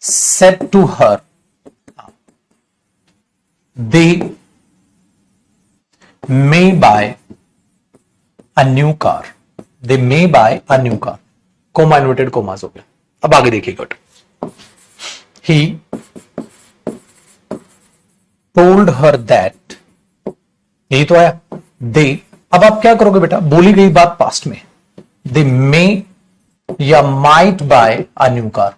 said to her they may buy a new car. They may buy a new car. Comma inverted commas हो गया. अब आगे देखिएगा, he told her that, यही तो आया, दे, अब आप क्या करोगे बेटा, बोली गई बात पास्ट में, दे मे या might buy a new car.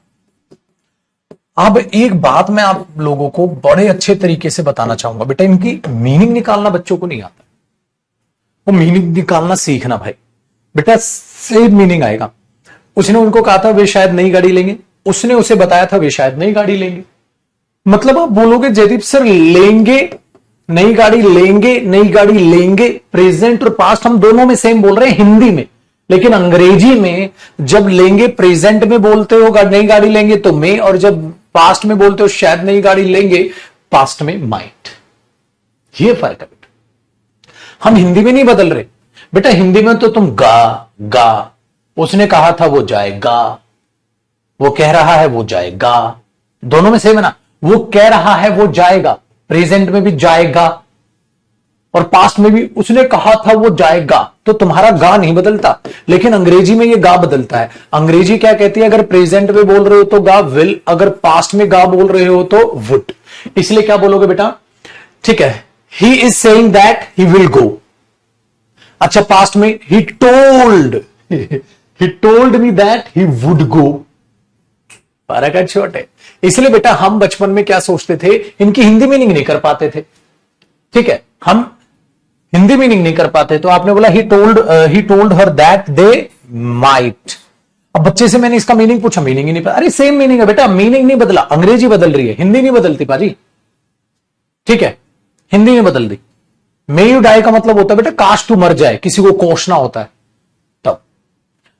अब एक बात मैं आप लोगों को बड़े अच्छे तरीके से बताना चाहूंगा बेटा, इनकी मीनिंग निकालना बच्चों को नहीं आता, वो मीनिंग निकालना सीखना भाई बेटा, सेम मीनिंग आएगा। उसने उनको कहा था वे शायद नई गाड़ी लेंगे, उसने उसे बताया था वे शायद नई गाड़ी लेंगे। मतलब आप बोलोगे जयदीप सर लेंगे, नई गाड़ी लेंगे, नई गाड़ी लेंगे, प्रेजेंट और पास्ट हम दोनों में सेम बोल रहे हैं हिंदी में, लेकिन अंग्रेजी में जब लेंगे प्रेजेंट में बोलते हो नई गाड़ी लेंगे तो मे, और जब पास्ट में बोलते हो शायद नई गाड़ी लेंगे, पास्ट में माइट। ये फर्क है बेटा, हम हिंदी में नहीं बदल रहे बेटा, हिंदी में तो तुम गा, उसने कहा था वो जाएगा, वो कह रहा है वो जाएगा, दोनों में सेम है ना, वो कह रहा है वो जाएगा, प्रेजेंट में भी जाएगा और पास्ट में भी उसने कहा था वो जाएगा, तो तुम्हारा गा नहीं बदलता, लेकिन अंग्रेजी में ये गा बदलता है। अंग्रेजी क्या कहती है, अगर प्रेजेंट में बोल रहे हो तो गा विल, अगर पास्ट में गा बोल रहे हो तो वुड। इसलिए क्या बोलोगे बेटा, ठीक है, he is saying that he will go. अच्छा, पास्ट में he told me that he would go. फर्क है छोटे। इसलिए बेटा हम बचपन में क्या सोचते थे, इनकी हिंदी मीनिंग नहीं कर पाते थे, ठीक है, हम हिंदी मीनिंग नहीं कर पाते, तो आपने बोला he told her that they might. अब बच्चे से मैंने इसका मीनिंग पूछा, मीनिंग ही नहीं पता। अरे सेम मीनिंग है बेटा, मीनिंग नहीं बदला, अंग्रेजी बदल रही है, हिंदी नहीं बदलती पाजी, ठीक है, हिंदी नहीं बदल दी। मे यू डाई का मतलब होता है बेटा काश तू मर जाए, किसी को कोसना होता है तब।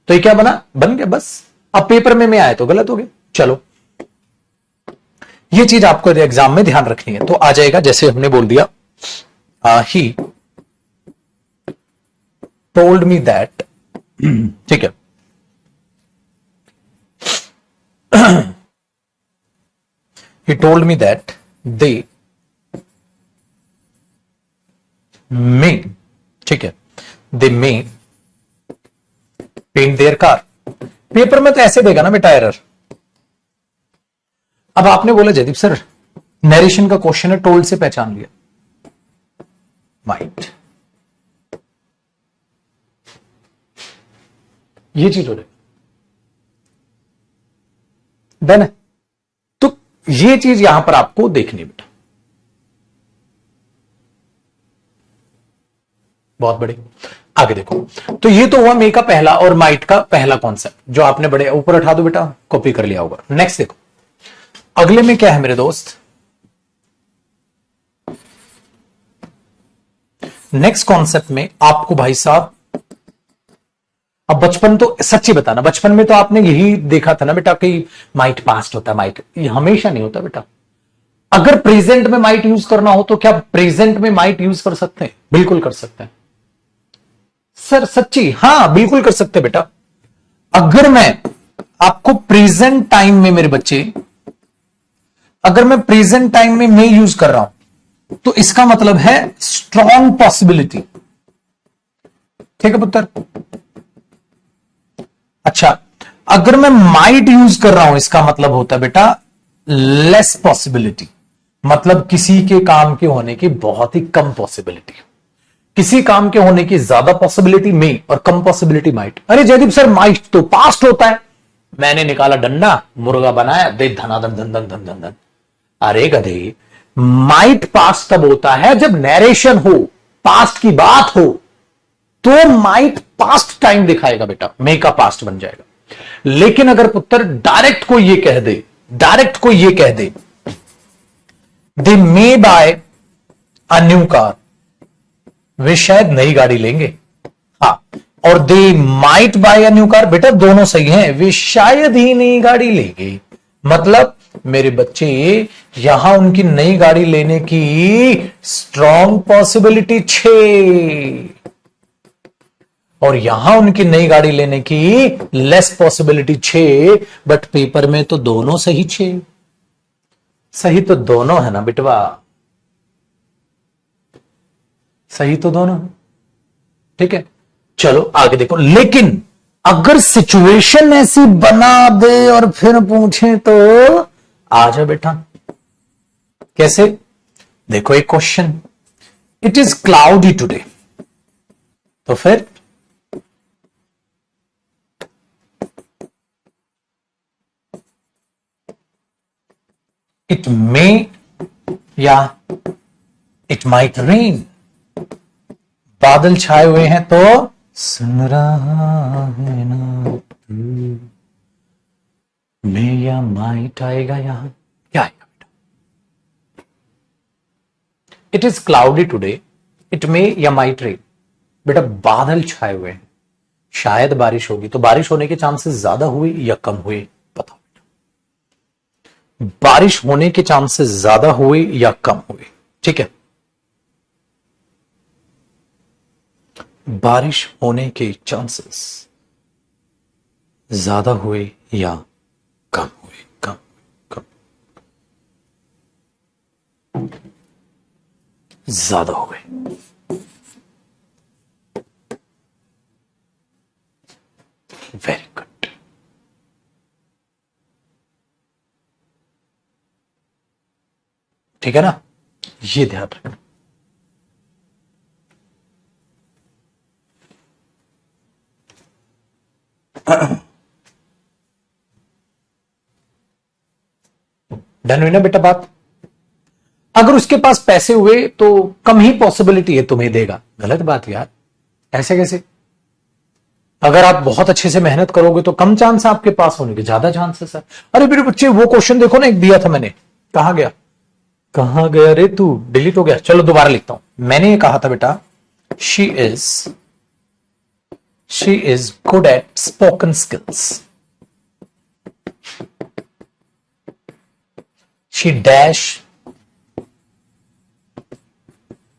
तो ये क्या बन गया बस। अब पेपर में आए तो गलत हो गया। चलो, ये चीज आपको एग्जाम में ध्यान रखनी है, तो आ जाएगा जैसे हमने बोल दिया, ही टोल्ड मी दैट, ठीक है, he told me that they may, ठीक है, they may paint their car। Paper में तो ऐसे देगा ना बेटा एरर। अब आपने बोला जयदीप सर नरेशन का क्वेश्चन है, टोल्ड से पहचान लिया, माइट, ये चीज हो रही डन है। तो ये चीज यहां पर आपको देखनी बेटा, बहुत बड़ी। आगे देखो, तो ये तो हुआ मे का पहला और माइट का पहला कॉन्सेप्ट, जो आपने बड़े ऊपर उठा दो बेटा, कॉपी कर लिया होगा। नेक्स्ट देखो, अगले में क्या है मेरे दोस्त, नेक्स्ट कॉन्सेप्ट में आपको भाई साहब, अब बचपन तो सच्ची बताना, बचपन में तो आपने यही देखा था ना बेटा कि माइट पास्ट होता है, माइट ये हमेशा नहीं होता बेटा। अगर प्रेजेंट में माइट यूज करना हो तो क्या प्रेजेंट में माइट यूज कर सकते हैं? बिल्कुल कर सकते हैं सर, सच्ची, हां बिल्कुल कर सकते हैं बेटा। अगर मैं आपको प्रेजेंट टाइम में, मेरे बच्चे, अगर मैं प्रेजेंट टाइम में मे यूज कर रहा हूं तो इसका मतलब है स्ट्रॉन्ग पॉसिबिलिटी, ठीक है पुत्र। अच्छा, अगर मैं माइट यूज कर रहा हूं इसका मतलब होता है बेटा लेस पॉसिबिलिटी, मतलब किसी के काम के होने की बहुत ही कम पॉसिबिलिटी, किसी काम के होने की ज्यादा पॉसिबिलिटी मे और कम पॉसिबिलिटी माइट। अरे जयदीप सर माइट तो पास्ट होता है, मैंने निकाला डंडा, मुर्गा बनाया, दे धनाधन धन धन धन धन धन। अरे गधे, माइट पास्ट तब होता है जब नरेशन हो, पास्ट की बात हो, तो माइट पास्ट टाइम दिखाएगा बेटा, मे का पास्ट बन जाएगा। लेकिन अगर पुत्र डायरेक्ट को ये कह दे, डायरेक्ट को ये कह दे they may buy a new car, वे शायद नई गाड़ी लेंगे, हाँ, और they might buy a new car, बेटा दोनों सही हैं, वे शायद ही नई गाड़ी लेंगे। मतलब मेरे बच्चे यहां उनकी नई गाड़ी लेने की स्ट्रॉन्ग पॉसिबिलिटी 6 और यहां उनकी नई गाड़ी लेने की लेस पॉसिबिलिटी 6, बट पेपर में तो दोनों सही 6, सही तो दोनों है ना बिटवा, सही तो दोनों, ठीक है। चलो आगे देखो, लेकिन अगर सिचुएशन ऐसी बना दे और फिर पूछे तो आ जा बेटा, कैसे? देखो एक question, it is cloudy today, तो फिर इट मे या इट माइट रेन, बादल छाए हुए हैं तो सुन रहा है ना तू, मे या माइट आएगा यहां, क्या आएगा बेटा? It is cloudy today, it may या माइट रेन। बेटा बादल छाए हुए हैं, शायद बारिश होगी, तो बारिश होने के चांसेस ज्यादा हुए या कम हुए बताओ बेटा? बारिश होने के चांसेस ज्यादा हुए या कम हुए? ठीक है, बारिश होने के चांसेस ज्यादा हुए या कम हुए? कम, कम, ज्यादा हुए। Very good. ठीक है ना, ये ध्यान रखना। डन हुई ना बेटा बात? अगर उसके पास पैसे हुए तो कम ही पॉसिबिलिटी है तुम्हें देगा। गलत बात यार, ऐसे कैसे? अगर आप बहुत अच्छे से मेहनत करोगे तो कम चांस है आपके पास होने के, ज्यादा चांसेस है। अरे मेरे बच्चे वो क्वेश्चन देखो ना, एक दिया था मैंने, कहां गया, कहां गया रे तू, डिलीट हो गया। चलो दोबारा लिखता हूं। मैंने ये कहा था बेटा, she is good at spoken skills, she dash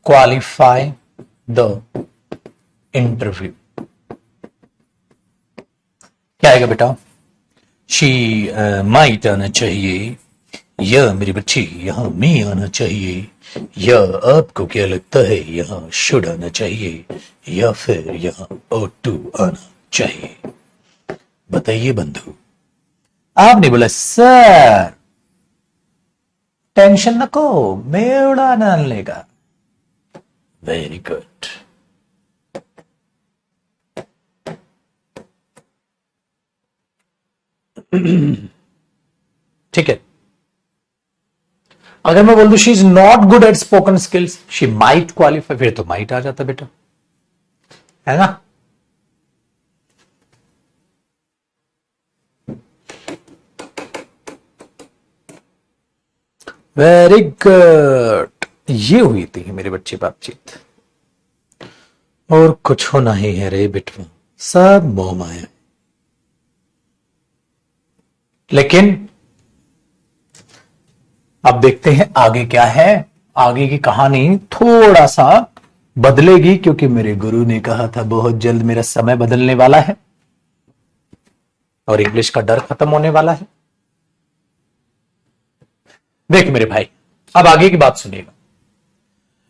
qualify the interview. क्या आएगा बेटा? शी माइट आना चाहिए, यह मेरी बच्ची यहां मी आना चाहिए, या आपको क्या लगता है यहां शुड आना चाहिए, या फिर यहां ought to आना चाहिए? बताइए बंधु। आपने बोला सर टेंशन नको, मैं उड़ाना लेगा। Very good. ठीक है, अगर मैं बोल दूं she is not good at spoken skills, she might qualify, फिर तो माइट आ जाता बेटा, है ना? Very good. ये हुई थी मेरे बच्चे बातचीत, और कुछ होना ही है रे बिटवा, सब मोह माया। लेकिन अब देखते हैं आगे क्या है। आगे की कहानी थोड़ा सा बदलेगी, क्योंकि मेरे गुरु ने कहा था बहुत जल्द मेरा समय बदलने वाला है और इंग्लिश का डर खत्म होने वाला है। देख मेरे भाई, अब आगे की बात सुनिएगा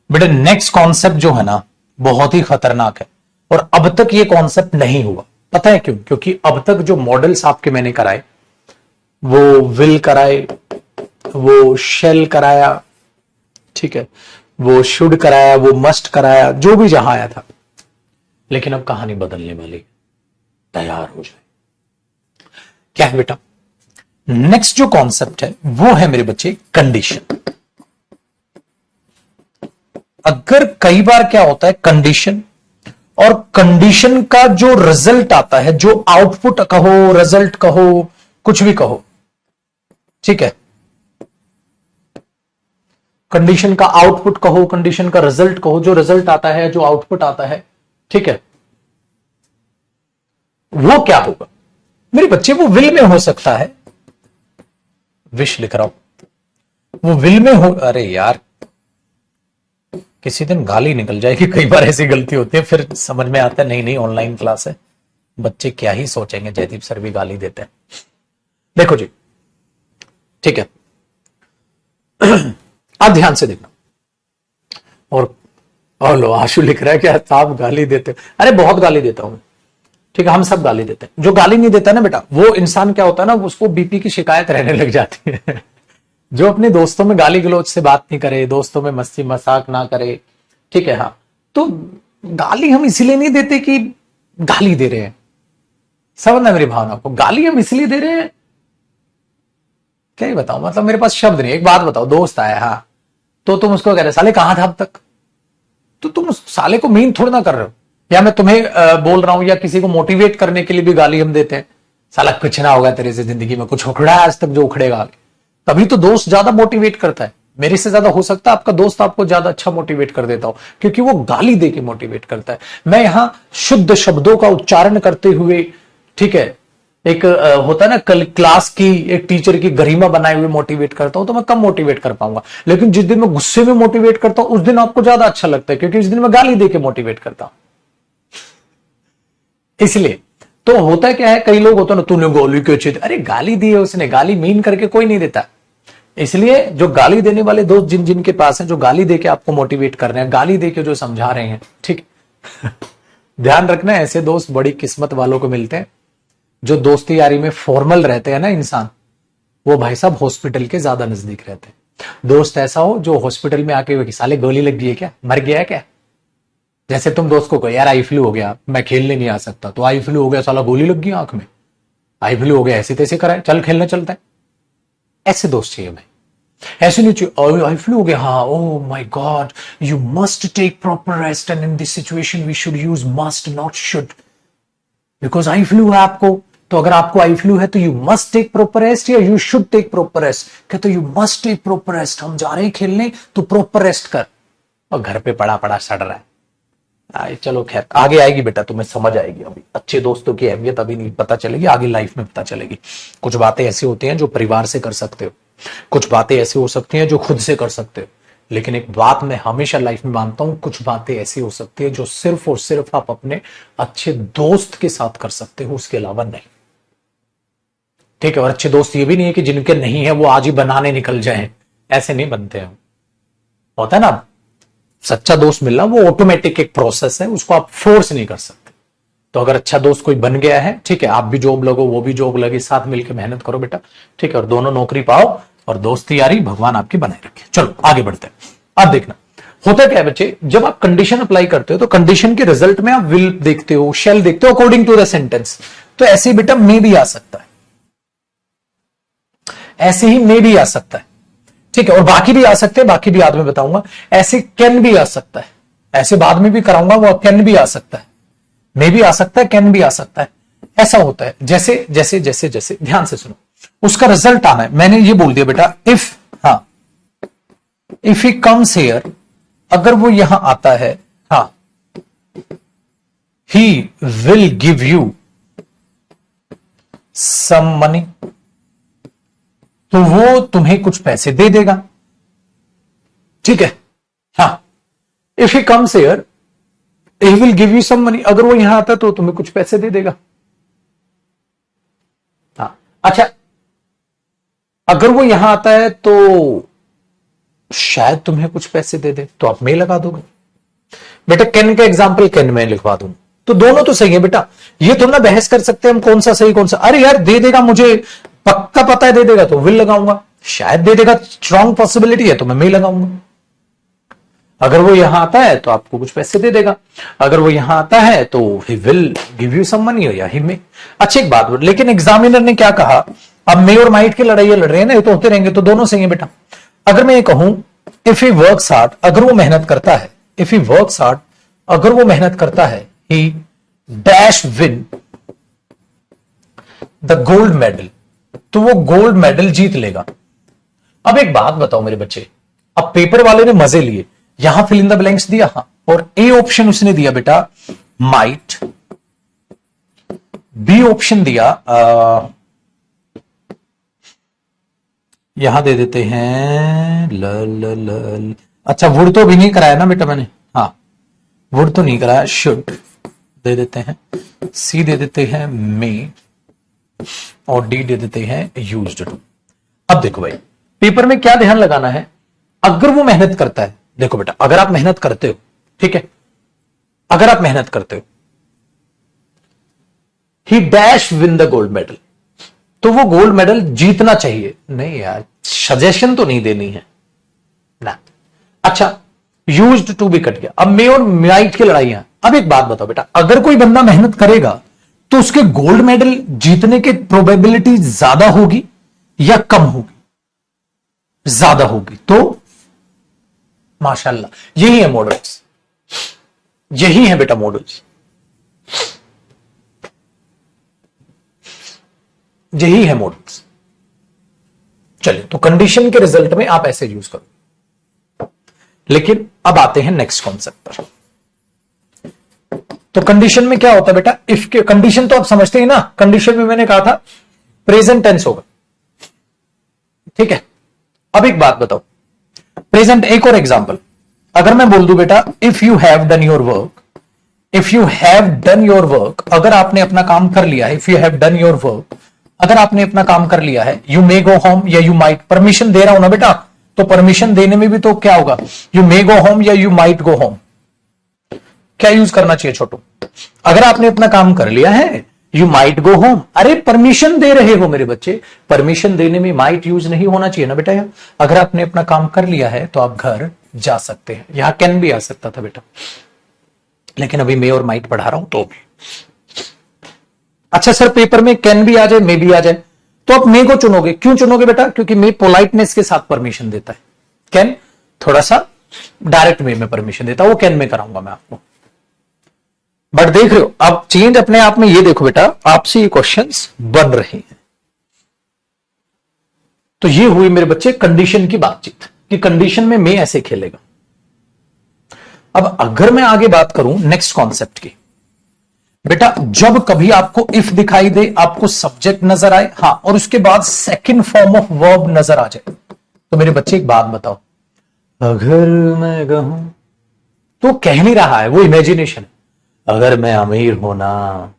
बेटा। नेक्स्ट कॉन्सेप्ट जो है ना, बहुत ही खतरनाक है, और अब तक ये कॉन्सेप्ट नहीं हुआ। पता है क्यों? क्योंकि अब तक जो मॉडल्स आपके मैंने कराए, वो विल कराए, वो शेल कराया, ठीक है, वो शुड कराया, वो मस्ट कराया, जो भी जहां आया था। लेकिन अब कहानी बदलने वाली, तैयार हो जाए। क्या है बेटा? नेक्स्ट जो कॉन्सेप्ट है वो है मेरे बच्चे कंडीशन। अगर कई बार क्या होता है, कंडीशन और कंडीशन का जो रिजल्ट आता है, जो आउटपुट कहो, रिजल्ट कहो, कुछ भी कहो, ठीक है, कंडीशन का आउटपुट कहो, कंडीशन का रिजल्ट कहो, जो रिजल्ट आता है, जो आउटपुट आता है, ठीक है, वो क्या होगा मेरे बच्चे? वो विल में हो सकता है, विश लिख रहा हूं, वो विल में हो। अरे यार, किसी दिन गाली निकल जाएगी, कई बार ऐसी गलती होती है, फिर समझ में आता है नहीं नहीं ऑनलाइन क्लास है, बच्चे क्या ही सोचेंगे, जयदीप सर भी गाली देते हैं। देखो जी, ठीक है, आप ध्यान से देखना। और लो आशु लिख रहा है कि आप गाली देते हो। अरे बहुत गाली देता हूं, ठीक है, हम सब गाली देते हैं। जो गाली नहीं देता ना बेटा, वो इंसान क्या होता है ना, उसको बीपी की शिकायत रहने लग जाती है। जो अपने दोस्तों में गाली गलौज से बात नहीं करे, दोस्तों में मस्ती मजाक ना करे, ठीक है, हाँ, तो गाली हम इसलिए नहीं देते कि गाली दे रहे हैं, समझना मेरी भावना को, गाली हम इसलिए दे रहे हैं, क्या ही बताऊं, मतलब मेरे पास शब्द नहीं। एक बात बताओ, दोस्त आया हाँ, तो तुम उसको कह रहे साले कहां था अब तक, तो तुम उस साले को मीन थोड़ा ना कर रहे हो। या मैं तुम्हें बोल रहा हूं, या किसी को मोटिवेट करने के लिए भी गाली हम देते हैं, साला कुछ ना होगा तेरे से जिंदगी में, कुछ उखड़ा है आज तक जो उखड़ेगा आगे। तभी तो दोस्त ज्यादा मोटिवेट करता है, मेरे से ज्यादा हो सकता है आपका दोस्त आपको ज्यादा अच्छा मोटिवेट कर देता हो, क्योंकि वो गाली दे के मोटिवेट करता है। मैं यहां शुद्ध शब्दों का उच्चारण करते हुए, ठीक है, एक होता है ना क्लास की एक टीचर की गरिमा बनाए हुए मोटिवेट करता हूं, तो मैं कम मोटिवेट कर पाऊंगा। लेकिन जिस दिन मैं गुस्से में मोटिवेट करता हूं उस दिन आपको ज्यादा अच्छा लगता है, क्योंकि उस दिन मैं गाली दे के मोटिवेट करता हूं। इसलिए तो होता क्या है, कई लोग होते हैं ना, तूने गाली क्यों दी, अरे गाली दी है उसने, गाली मीन करके कोई नहीं देता। इसलिए जो गाली देने वाले दोस्त जिन जिन के पास हैं, जो गाली देके आपको मोटिवेट कर रहे हैं, गाली देके जो समझा रहे हैं, ठीक ध्यान रखना, ऐसे दोस्त बड़ी किस्मत वालों को मिलते हैं। जो दोस्ती यारी में फॉर्मल रहते हैं ना इंसान, वो भाई साहब हॉस्पिटल के ज्यादा नजदीक रहते हैं। दोस्त ऐसा हो जो हॉस्पिटल में आके साले गोली लग गई है क्या, मर गया है क्या, जैसे तुम दोस्त को कहो यार आई फ्लू हो गया, मैं खेलने नहीं आ सकता, तो आई फ्लू हो गया, साला गोली लग गई आंख में, आई फ्लू हो गया, ऐसे तैसे कराए, चल खेलने चलता है। ऐसे दोस्त चाहिए भाई, ऐसे नहीं चाहिए आई फ्लू हो गया, हाँ oh my God you must take proper rest and in this situation we should use must not should, because eye flu है आपको, तो अगर आपको आई फ्लू है तो you must take proper rest या you should take proper rest, कहते you must take proper rest, हम जा रहे हैं खेलने तो प्रॉपर रेस्ट कर, और घर पे पड़ा पड़ा सड़ रहा है। चलो खैर आगे आएगी बेटा, तुम्हें समझ आएगी, अभी अच्छे दोस्तों की अहमियत अभी नहीं पता चलेगी, आगे लाइफ में पता चलेगी। कुछ बातें ऐसी होती हैं जो परिवार से कर सकते हो, कुछ बातें ऐसी हो सकती हैं जो खुद से कर सकते हो, लेकिन एक बात मैं हमेशा लाइफ में मानता हूं, कुछ बातें ऐसी हो सकती है जो सिर्फ और सिर्फ आप अपने अच्छे दोस्त के साथ कर सकते हो, उसके अलावा नहीं, ठीक है। और अच्छे दोस्त ये भी नहीं है कि जिनके नहीं है वो आज ही बनाने निकल जाएं, ऐसे नहीं बनते हैं। होता है ना, सच्चा दोस्त मिलना वो ऑटोमेटिक एक प्रोसेस है, उसको आप फोर्स नहीं कर सकते। तो अगर अच्छा दोस्त कोई बन गया है, ठीक है, आप भी जॉब लगो वो भी जॉब लगे, साथ मिलकर मेहनत करो बेटा, ठीक है, और दोनों नौकरी पाओ और दोस्ती यारी भगवान आपकी बनाए रखे। चलो आगे बढ़ते हैं। अब देखना होता क्या है बच्चे, जब आप कंडीशन अप्लाई करते हो तो कंडीशन के रिजल्ट में आप विल देखते हो, शैल देखते हो अकॉर्डिंग टू द सेंटेंस। तो ऐसे ही बेटा मे भी आ सकता है, ऐसे ही मे भी आ सकता है, ठीक है, और बाकी भी आ सकते हैं, बाकी भी बाद में बताऊंगा। ऐसे कैन भी आ सकता है, ऐसे बाद में भी कराऊंगा, वो कैन भी आ सकता है, मे भी आ सकता है, कैन भी आ सकता है। ऐसा होता है जैसे जैसे जैसे जैसे, ध्यान से सुनो, उसका रिजल्ट आना है। मैंने ये बोल दिया बेटा इफ, हाँ इफ ही कम्स हियर, अगर वो यहां आता है, हाँ he will give you some money, तो वो तुम्हें कुछ पैसे दे देगा, ठीक है। हाँ if he comes here he will give you some money, अगर वो यहां आता तो तुम्हें कुछ पैसे दे देगा। हाँ अच्छा, अगर वो यहां आता है तो शायद तुम्हें कुछ पैसे दे दे, तो आप में लगा दोगे बेटा। कैन का एग्जाम्पल कैन में लिखवा दूं, तो दोनों तो सही है बेटा। ये तो ना बहस कर सकते हैं हम कौन सा सही कौन सा, अरे यार दे देगा, मुझे पक्का पता है दे देगा, तो विल लगाऊंगा, शायद दे देगा स्ट्रॉन्ग पॉसिबिलिटी है तो मैं लगाऊंगा। अगर वो यहां आता है तो आपको कुछ पैसे दे देगा, अगर वो यहां आता है तो he will give you some money, या ही मे। अच्छा एक बात, लेकिन एग्जामिनर ने क्या कहा, अब मे और माइट की लड़ाई लड़ रहे हैं ना, ये तो होते रहेंगे, तो दोनों सही है बेटा। अगर मैं ये कहूं इफ ही वर्क्स हार्ड, अगर वो मेहनत करता है, इफ ही वर्क्स हार्ड, अगर वो मेहनत करता है, ही dash win the gold medal, तो वो गोल्ड मेडल जीत लेगा। अब एक बात बताओ मेरे बच्चे, अब पेपर वाले ने मजे लिए, यहां फिल इन द ब्लैंक्स दिया, हाँ, और ए ऑप्शन उसने दिया बेटा माइट, बी ऑप्शन दिया यहां दे देते हैं ल ल ल, अच्छा वुड तो भी नहीं कराया ना बेटा मैंने, हाँ वुड तो नहीं कराया, शुड दे देते हैं, सी दे देते हैं मे, और डी दे देते हैं यूज्ड टू। अब देखो भाई पेपर में क्या ध्यान लगाना है, अगर वो मेहनत करता है, देखो बेटा अगर आप मेहनत करते हो, ठीक है, अगर आप मेहनत करते हो, ही dash win the gold medal, तो वो गोल्ड मेडल जीतना चाहिए। नहीं यार सजेशन तो नहीं देनी है ना। अच्छा यूज्ड टू भी कट गया, अब मे और माइट की लड़ाई है, अब एक बात बताओ बेटा, अगर कोई बंदा मेहनत करेगा तो उसके गोल्ड मेडल जीतने की प्रोबेबिलिटी ज्यादा होगी या कम होगी? ज्यादा होगी। तो माशाल्लाह यही है मॉडल्स, यही है बेटा मॉडल्स, यही है मॉडल्स। चलिए, तो कंडीशन के रिजल्ट में आप ऐसे यूज करो। लेकिन अब आते हैं नेक्स्ट कॉन्सेप्ट पर। तो कंडीशन में क्या होता है बेटा? इफ के कंडीशन तो आप समझते हैं ना, कंडीशन में मैंने कहा था प्रेजेंट टेंस होगा, ठीक है। अब एक बात बताओ, प्रेजेंट, एक और एग्जांपल, अगर मैं बोल दूं बेटा if you have done your work, if you have done your work, अगर आपने अपना काम कर लिया है, if you have done your work, अगर आपने अपना काम कर लिया है, यू मे गो होम या यू माइट, परमिशन दे रहा हूं ना बेटा, तो परमिशन देने में भी तो क्या होगा, यू मे गो होम या यू माइट गो होम, क्या यूज करना चाहिए छोटू? अगर आपने अपना काम कर लिया है, यू माइट गो होम, अरे परमिशन दे रहे हो मेरे बच्चे, परमिशन देने में माइट यूज नहीं होना चाहिए ना बेटा। अगर आपने अपना काम कर लिया है तो आप घर जा सकते हैं, यहां कैन भी आ सकता था बेटा, लेकिन अभी मे और माइट पढ़ा रहा हूं तो भी। अच्छा सर, पेपर में कैन भी आ जाए, मे भी आ जाए, तो आप मे को चुनोगे, क्यों चुनोगे बेटा? क्योंकि मे पोलाइटनेस के साथ परमिशन देता है, कैन थोड़ा सा डायरेक्ट वे में परमिशन देता है, वो कैन में कराऊंगा मैं आपको। बट देख रहे हो अब चेंज अपने आप में, ये देखो बेटा आपसे ये क्वेश्चंस बन रहे हैं। तो ये हुई मेरे बच्चे कंडीशन की बातचीत कि कंडीशन में मैं ऐसे खेलेगा। अब अगर मैं आगे बात करूं नेक्स्ट कॉन्सेप्ट की, बेटा जब कभी आपको इफ दिखाई दे, आपको सब्जेक्ट नजर आए, हाँ, और उसके बाद सेकंड फॉर्म ऑफ वर्ब नजर आ जाए, तो मेरे बच्चे एक बात बताओ, अगर मैं कहूं, तो कह नहीं रहा है, वो इमेजिनेशन है। अगर मैं अमीर होना,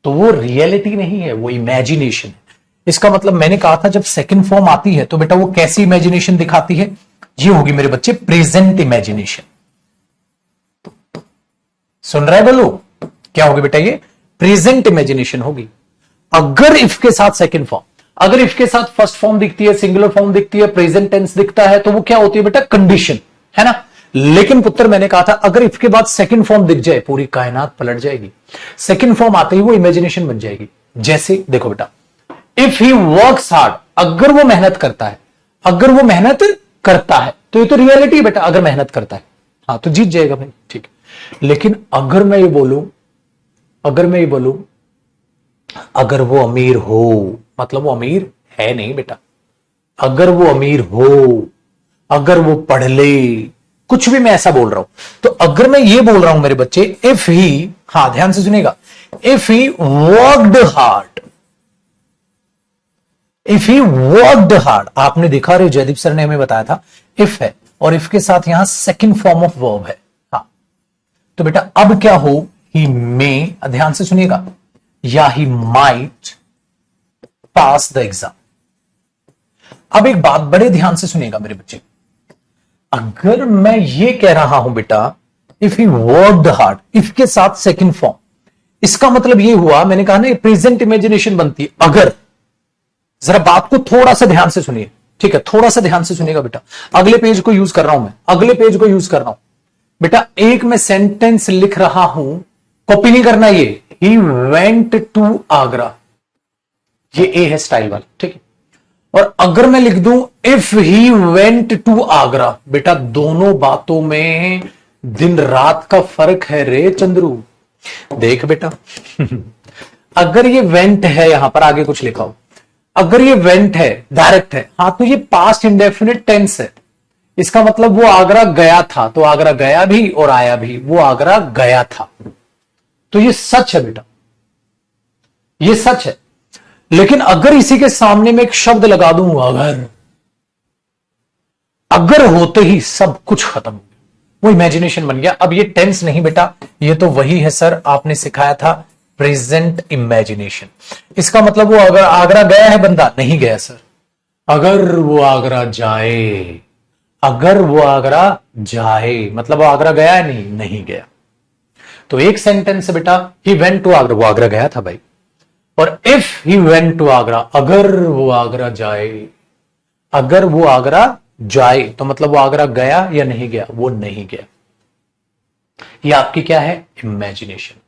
तो वो रियलिटी नहीं है, वो इमेजिनेशन है। इसका मतलब मैंने कहा था जब सेकंड फॉर्म आती है तो बेटा वो कैसी इमेजिनेशन दिखाती है? ये होगी मेरे बच्चे प्रेजेंट इमेजिनेशन। सुन रहे बोलो, क्या होगी बेटा? ये प्रेजेंट इमेजिनेशन होगी। अगर इफ के साथ सेकंड फॉर्म, अगर इफ के साथ फर्स्ट फॉर्म दिखती है, सिंगुलर फॉर्म दिखती है, प्रेजेंट टेंस दिखता है, तो वो क्या होती है बेटा? कंडीशन, है ना। लेकिन पुत्र मैंने कहा था अगर इफ के बाद सेकंड फॉर्म दिख जाए, पूरी कायनात पलट जाएगी। सेकंड फॉर्म आते ही वो इमेजिनेशन बन जाएगी। जैसे देखो बेटा, इफ ही वर्क्स हार्ड, अगर वो मेहनत करता है, अगर वो मेहनत करता है, तो ये तो रियलिटी है बेटा, अगर मेहनत करता है, हाँ तो जीत जाएगा भाई, ठीक है। लेकिन अगर मैं ये बोलूं, अगर मैं ये बोलूं अगर वो अमीर हो, मतलब वो अमीर है नहीं बेटा, अगर वो अमीर हो, अगर वो पढ़ ले, कुछ भी मैं ऐसा बोल रहा हूं, तो अगर मैं ये बोल रहा हूं मेरे बच्चे इफ ही, हाँ ध्यान से सुनिएगा, if he worked hard, if he worked hard, आपने देखा रे जयदीप सर ने हमें बताया था इफ है और इफ के साथ यहां सेकंड फॉर्म ऑफ वर्ब है, हाँ, तो बेटा अब क्या हो, ही मे, ध्यान से सुनिएगा, या he might pass the exam. अब एक बात बड़े ध्यान से सुनिएगा मेरे बच्चे, अगर मैं ये कह रहा हूं बेटा if he worked hard, if के साथ सेकंड फॉर्म, इसका मतलब ये हुआ, मैंने कहा ना ये प्रेजेंट इमेजिनेशन बनती है। अगर, जरा बात को थोड़ा सा ध्यान से सुनिए, ठीक है, थोड़ा सा ध्यान से सुनिएगा बेटा, अगले पेज को यूज कर रहा हूं मैं, अगले पेज को यूज कर रहा हूं बेटा। एक मैं सेंटेंस लिख रहा हूं, कॉपी नहीं करना, ये ही वेंट टू आगरा, ये ए है स्टाइल वाला, ठीक है। और अगर मैं लिख दूं if he went to Agra, बेटा दोनों बातों में दिन रात का फर्क है रे चंद्रू, देख बेटा अगर ये वेंट है, यहां पर आगे कुछ लिखा हो, अगर ये वेंट है, डायरेक्ट है, हाँ, तो ये पास्ट इंडेफिनिट टेंस है, इसका मतलब वो आगरा गया था, तो आगरा गया भी और आया भी, वो आगरा गया था, तो ये सच है बेटा, ये सच है। लेकिन अगर इसी के सामने में एक शब्द लगा दूं अगर होते ही सब कुछ खत्म, वो इमेजिनेशन बन गया। अब ये टेंस नहीं बेटा, ये तो वही है सर, आपने सिखाया था प्रेजेंट इमेजिनेशन। इसका मतलब वो अगर आगरा गया है बंदा, नहीं गया सर, अगर वो आगरा जाए, अगर वो आगरा जाए, मतलब वो आगरा गया है, नहीं गया। तो एक सेंटेंस बेटा, ही वेंट टू आगरा, वो आगरा गया था भाई, और if he went to Agra, अगर वो आगरा जाए, अगर वो आगरा जाए, तो मतलब वो आगरा गया या नहीं गया, वो नहीं गया। ये आपकी क्या है, इमेजिनेशन।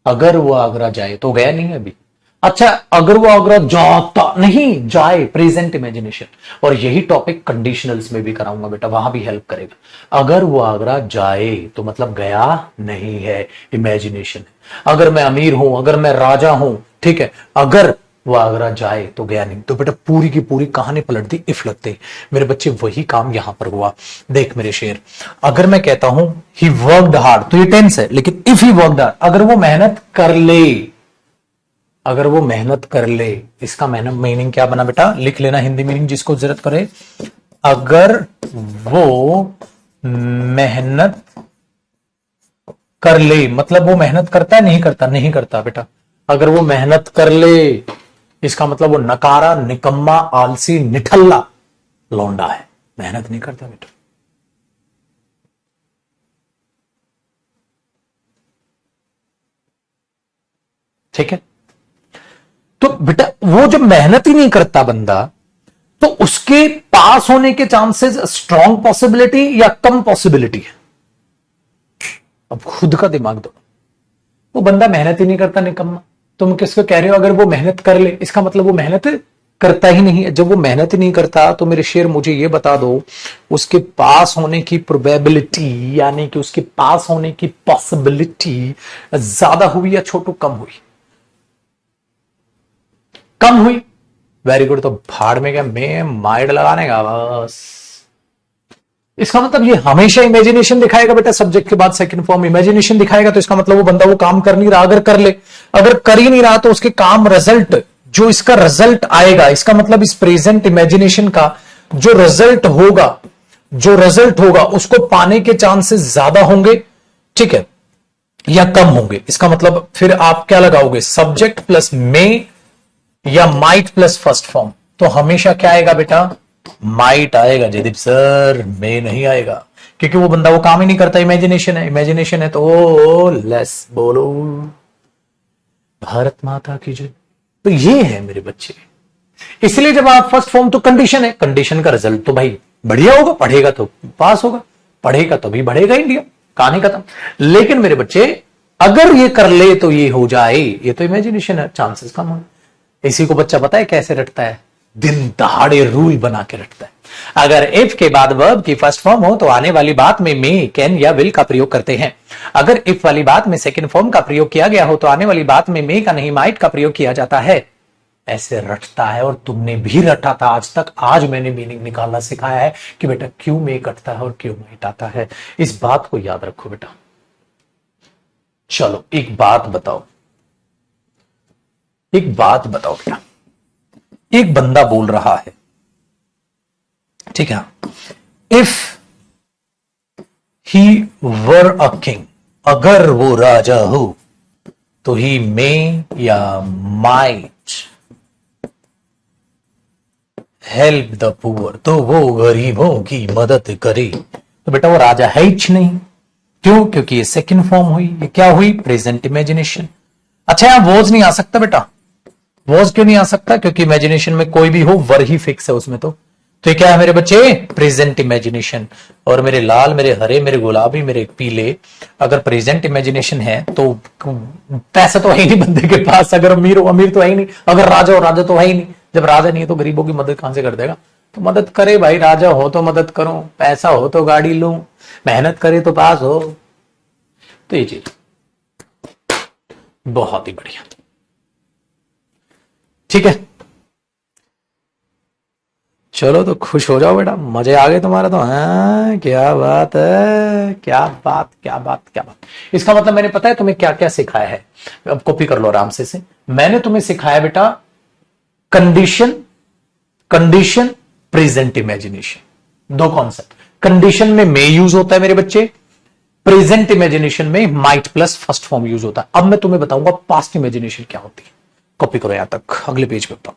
अगर वो आगरा जाए तो गया नहीं अभी। अच्छा, अगर वो आगरा जाता नहीं, जाए, प्रेजेंट इमेजिनेशन। और यही टॉपिक कंडीशनल्स में भी कराऊंगा बेटा, वहां भी हेल्प करेगा। अगर वो आगरा जाए तो मतलब गया नहीं है, इमेजिनेशन है। अगर मैं अमीर हूं, अगर मैं राजा हूं, ठीक है, अगर वो आगरा जाए तो गया नहीं, तो बेटा पूरी की पूरी कहानी पलट दी इफ लगते। मेरे बच्चे वही काम यहां पर हुआ। देख मेरे शेर, अगर मैं कहता हूं ही वर्कड हार्ड तो ये टेंस है, लेकिन इफ ही वर्कड हार्ड, अगर वो मेहनत कर ले, अगर वो मेहनत कर ले, इसका मीनिंग क्या बना बेटा, लिख लेना हिंदी मीनिंग जिसको जरूरत करे। अगर वो मेहनत कर ले, मतलब वो मेहनत करता है, नहीं करता, नहीं करता बेटा। अगर वो मेहनत कर ले, इसका मतलब वो नकारा, निकम्मा, आलसी, निठल्ला लौंडा है, मेहनत नहीं करता बेटा। ठीक है, तो बेटा वो जब मेहनत ही नहीं करता बंदा, तो उसके पास होने के चांसेस स्ट्रॉन्ग पॉसिबिलिटी या कम पॉसिबिलिटी है। अब खुद का दिमाग दो, वो बंदा मेहनत ही नहीं करता, निकम्मा। तुम किसको कह रहे हो अगर वो मेहनत कर ले, इसका मतलब वो मेहनत करता ही नहीं है। जब वो मेहनत ही नहीं करता तो मेरे शेर मुझे ये बता दो, उसके पास होने की प्रोबेबिलिटी, यानी कि उसके पास होने की पॉसिबिलिटी ज्यादा हुई या छोटू कम हुई? कम हुई। वेरी गुड, तो भाड़ में क्या, मैं माइंड लगाने का बस। इसका मतलब ये हमेशा इमेजिनेशन दिखाएगा बेटा, सब्जेक्ट के बाद सेकंड फॉर्म इमेजिनेशन दिखाएगा, तो इसका मतलब वो बंदा वो काम कर नहीं रहा। अगर कर ले, अगर कर ही नहीं रहा, तो उसके काम रिजल्ट, जो इसका रिजल्ट आएगा, इसका मतलब इस प्रेजेंट इमेजिनेशन का जो रिजल्ट होगा, जो रिजल्ट होगा उसको पाने के चांसेस ज्यादा होंगे, ठीक है, या कम होंगे। इसका मतलब फिर आप क्या लगाओगे, सब्जेक्ट प्लस मे या माइट प्लस फर्स्ट फॉर्म। तो हमेशा क्या आएगा बेटा, माइट आएगा जयदीप सर, में नहीं आएगा, क्योंकि वो बंदा वो काम ही नहीं करता, इमेजिनेशन है। इमेजिनेशन है तो ओ लेस बोलो भारत माता की जय। तो ये है मेरे बच्चे। इसलिए जब आप फर्स्ट फॉर्म, तो कंडीशन है, कंडीशन का रिजल्ट तो भाई बढ़िया होगा, पढ़ेगा तो पास होगा, पढ़ेगा तो भी बढ़ेगा इंडिया, कहानी खत्म। लेकिन मेरे बच्चे अगर ये कर ले तो ये हो जाए, ये तो इमेजिनेशन है, चांसेस कम हो। इसी को बच्चा पता है कैसे रटता है, दिन दहाड़े रूल बना के रटता है। अगर इफ के बाद वर्ब की फर्स्ट फॉर्म हो तो आने वाली बात में मे, कैन या विल का प्रयोग करते हैं। अगर इफ वाली बात में सेकंड फॉर्म का प्रयोग किया गया हो तो आने वाली बात में मे का नहीं माइट का प्रयोग किया जाता है। ऐसे रटता है, और तुमने भी रटा था आज तक। आज मैंने मीनिंग निकालना सिखाया है कि बेटा क्यों मे कटता है और क्यों माइट आता है। इस बात को याद रखो बेटा। चलो एक बात बताओ, एक बात बताओ बेटा, एक बंदा बोल रहा है, ठीक है, if he were a king, अगर वो राजा हो तो ही मे या माइट हेल्प द पुअर, तो वो गरीबों की मदद करे। तो बेटा वो राजा है ही नहीं। क्यों? क्योंकि ये सेकंड फॉर्म हुई। ये क्या हुई? Present imagination. अच्छा यहां वॉज नहीं आ सकता बेटा। वॉज क्यों नहीं आ सकता? क्योंकि इमेजिनेशन में कोई भी हो वर ही फिक्स है उसमें। तो ये क्या है मेरे बच्चे? Present imagination. और मेरे लाल, मेरे हरे, मेरे गुलाबी, मेरे पीले, अगर प्रेजेंट इमेजिनेशन है तो पैसा तो है ही नहीं बंदे के पास। अगर अमीर हो, अमीर तो है ही नहीं। अगर राजा हो, राजा तो है ही नहीं। जब राजा नहीं है तो गरीबों की मदद कहां से कर देगा? तो मदद करे भाई, राजा हो तो मदद करो, पैसा हो तो गाड़ी लो, मेहनत करे तो पास हो। तो ये चीज बहुत ही बढ़िया, ठीक है। चलो तो खुश हो जाओ बेटा, मजे आ गए तुम्हारे तो। हाँ क्या बात है, क्या बात, क्या बात, क्या बात। इसका मतलब मैंने पता है तुम्हें क्या क्या सिखाया है। अब कॉपी कर लो आराम से। मैंने तुम्हें सिखाया बेटा कंडीशन, कंडीशन, प्रेजेंट इमेजिनेशन, दो कॉन्सेप्ट। कंडीशन में मे यूज होता है मेरे बच्चे, प्रेजेंट इमेजिनेशन में might plus first form use होता है। अब मैं तुम्हें बताऊंगा पास्ट इमेजिनेशन क्या होती है। कॉपी करो यहां तक, अगले पेज पे बताओ।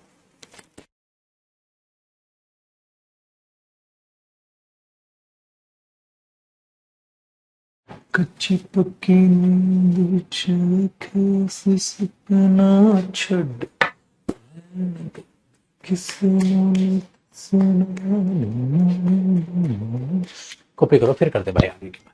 कच्ची पक्की नींद कैसे सपना छड़ किसने सुना। कॉपी करो फिर करते भाई आगे की बात।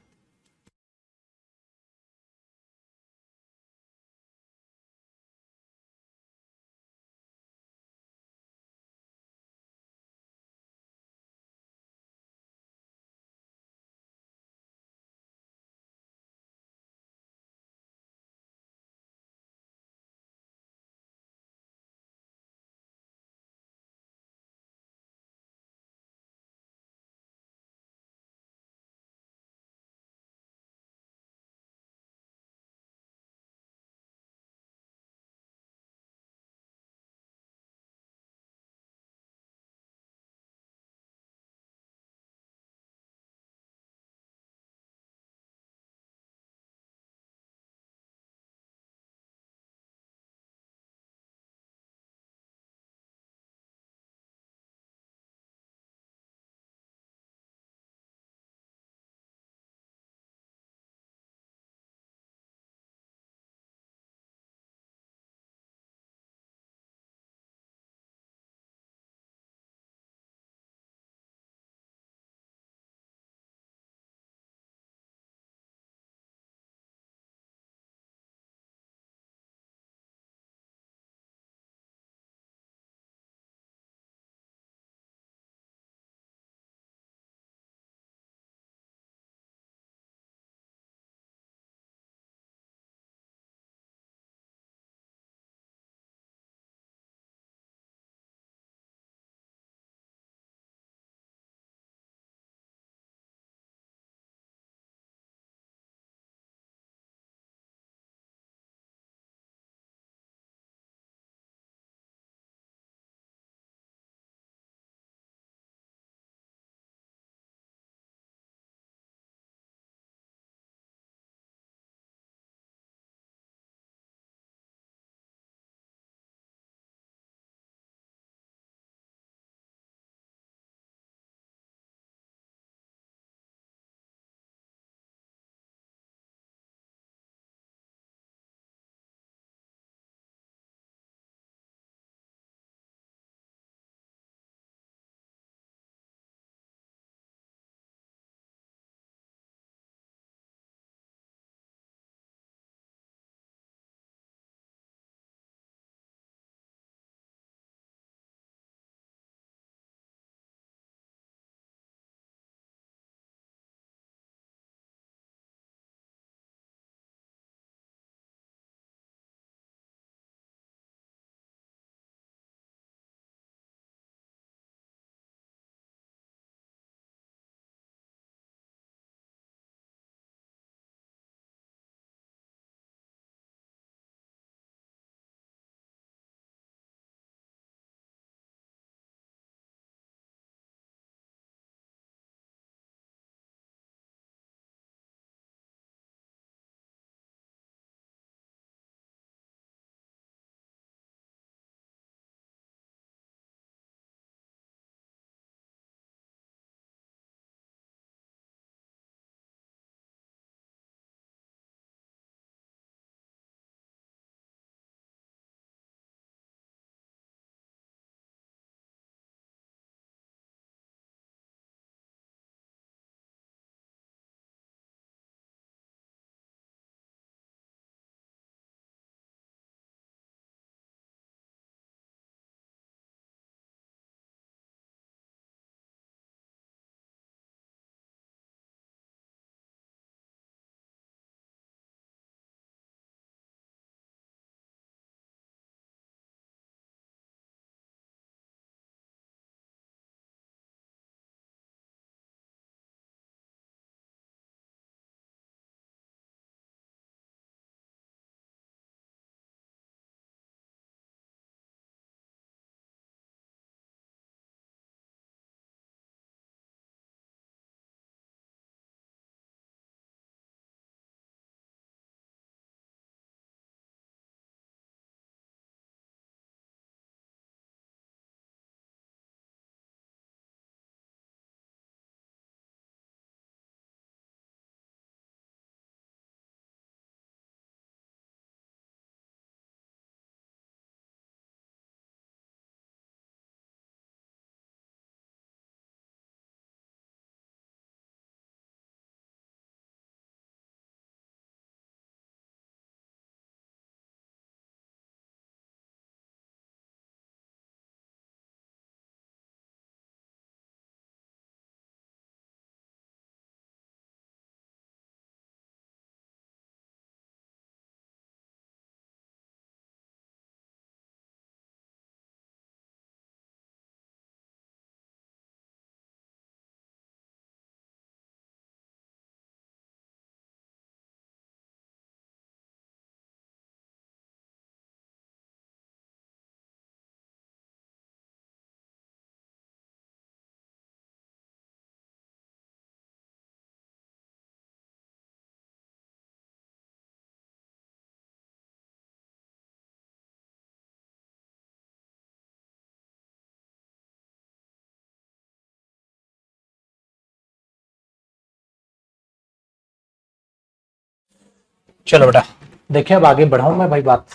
चलो बेटा, देखिए अब आगे बढ़ाऊं मैं भाई बात,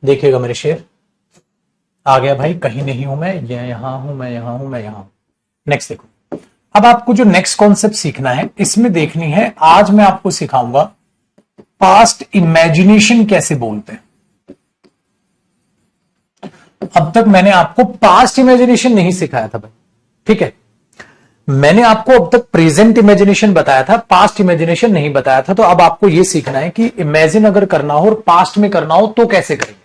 देखिएगा मेरे शेर। आ गया भाई, कहीं नहीं हूं मैं, ये यहां हूं मैं, यहां हूं मैं, यहां हूं। नेक्स्ट देखो, अब आपको जो नेक्स्ट कॉन्सेप्ट सीखना है, इसमें देखनी है, आज मैं आपको सिखाऊंगा पास्ट इमेजिनेशन कैसे बोलते हैं। अब तक मैंने आपको पास्ट इमेजिनेशन नहीं सिखाया था भाई, ठीक है। मैंने आपको अब तक प्रेजेंट इमेजिनेशन बताया था, पास्ट इमेजिनेशन नहीं बताया था। तो अब आपको यह सीखना है कि इमेजिन अगर करना हो और पास्ट में करना हो तो कैसे करेंगे।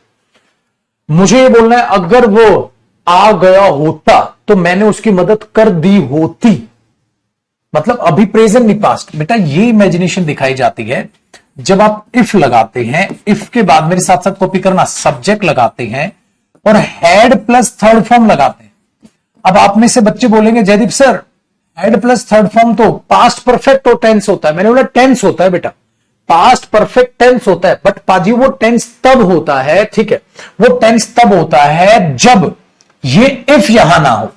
मुझे ये बोलना है अगर वो आ गया होता तो मैंने उसकी मदद कर दी होती, मतलब अभी प्रेजेंट नहीं पास्ट। बेटा ये इमेजिनेशन दिखाई जाती है जब आप इफ लगाते हैं, इफ के बाद मेरे साथ साथ कॉपी करना, सब्जेक्ट लगाते हैं और हैड प्लस थर्ड फॉर्म लगाते हैं। अब आप में से बच्चे बोलेंगे Jaydeep sir had plus third form तो पास्ट परफेक्ट और टेंस होता है। मैंने बोला टेंस होता है बेटा, पास्ट परफेक्ट टेंस होता है, बट पाजी वो टेंस तब होता है, ठीक है, वो टेंस तब होता है जब ये इफ यहां ना हो।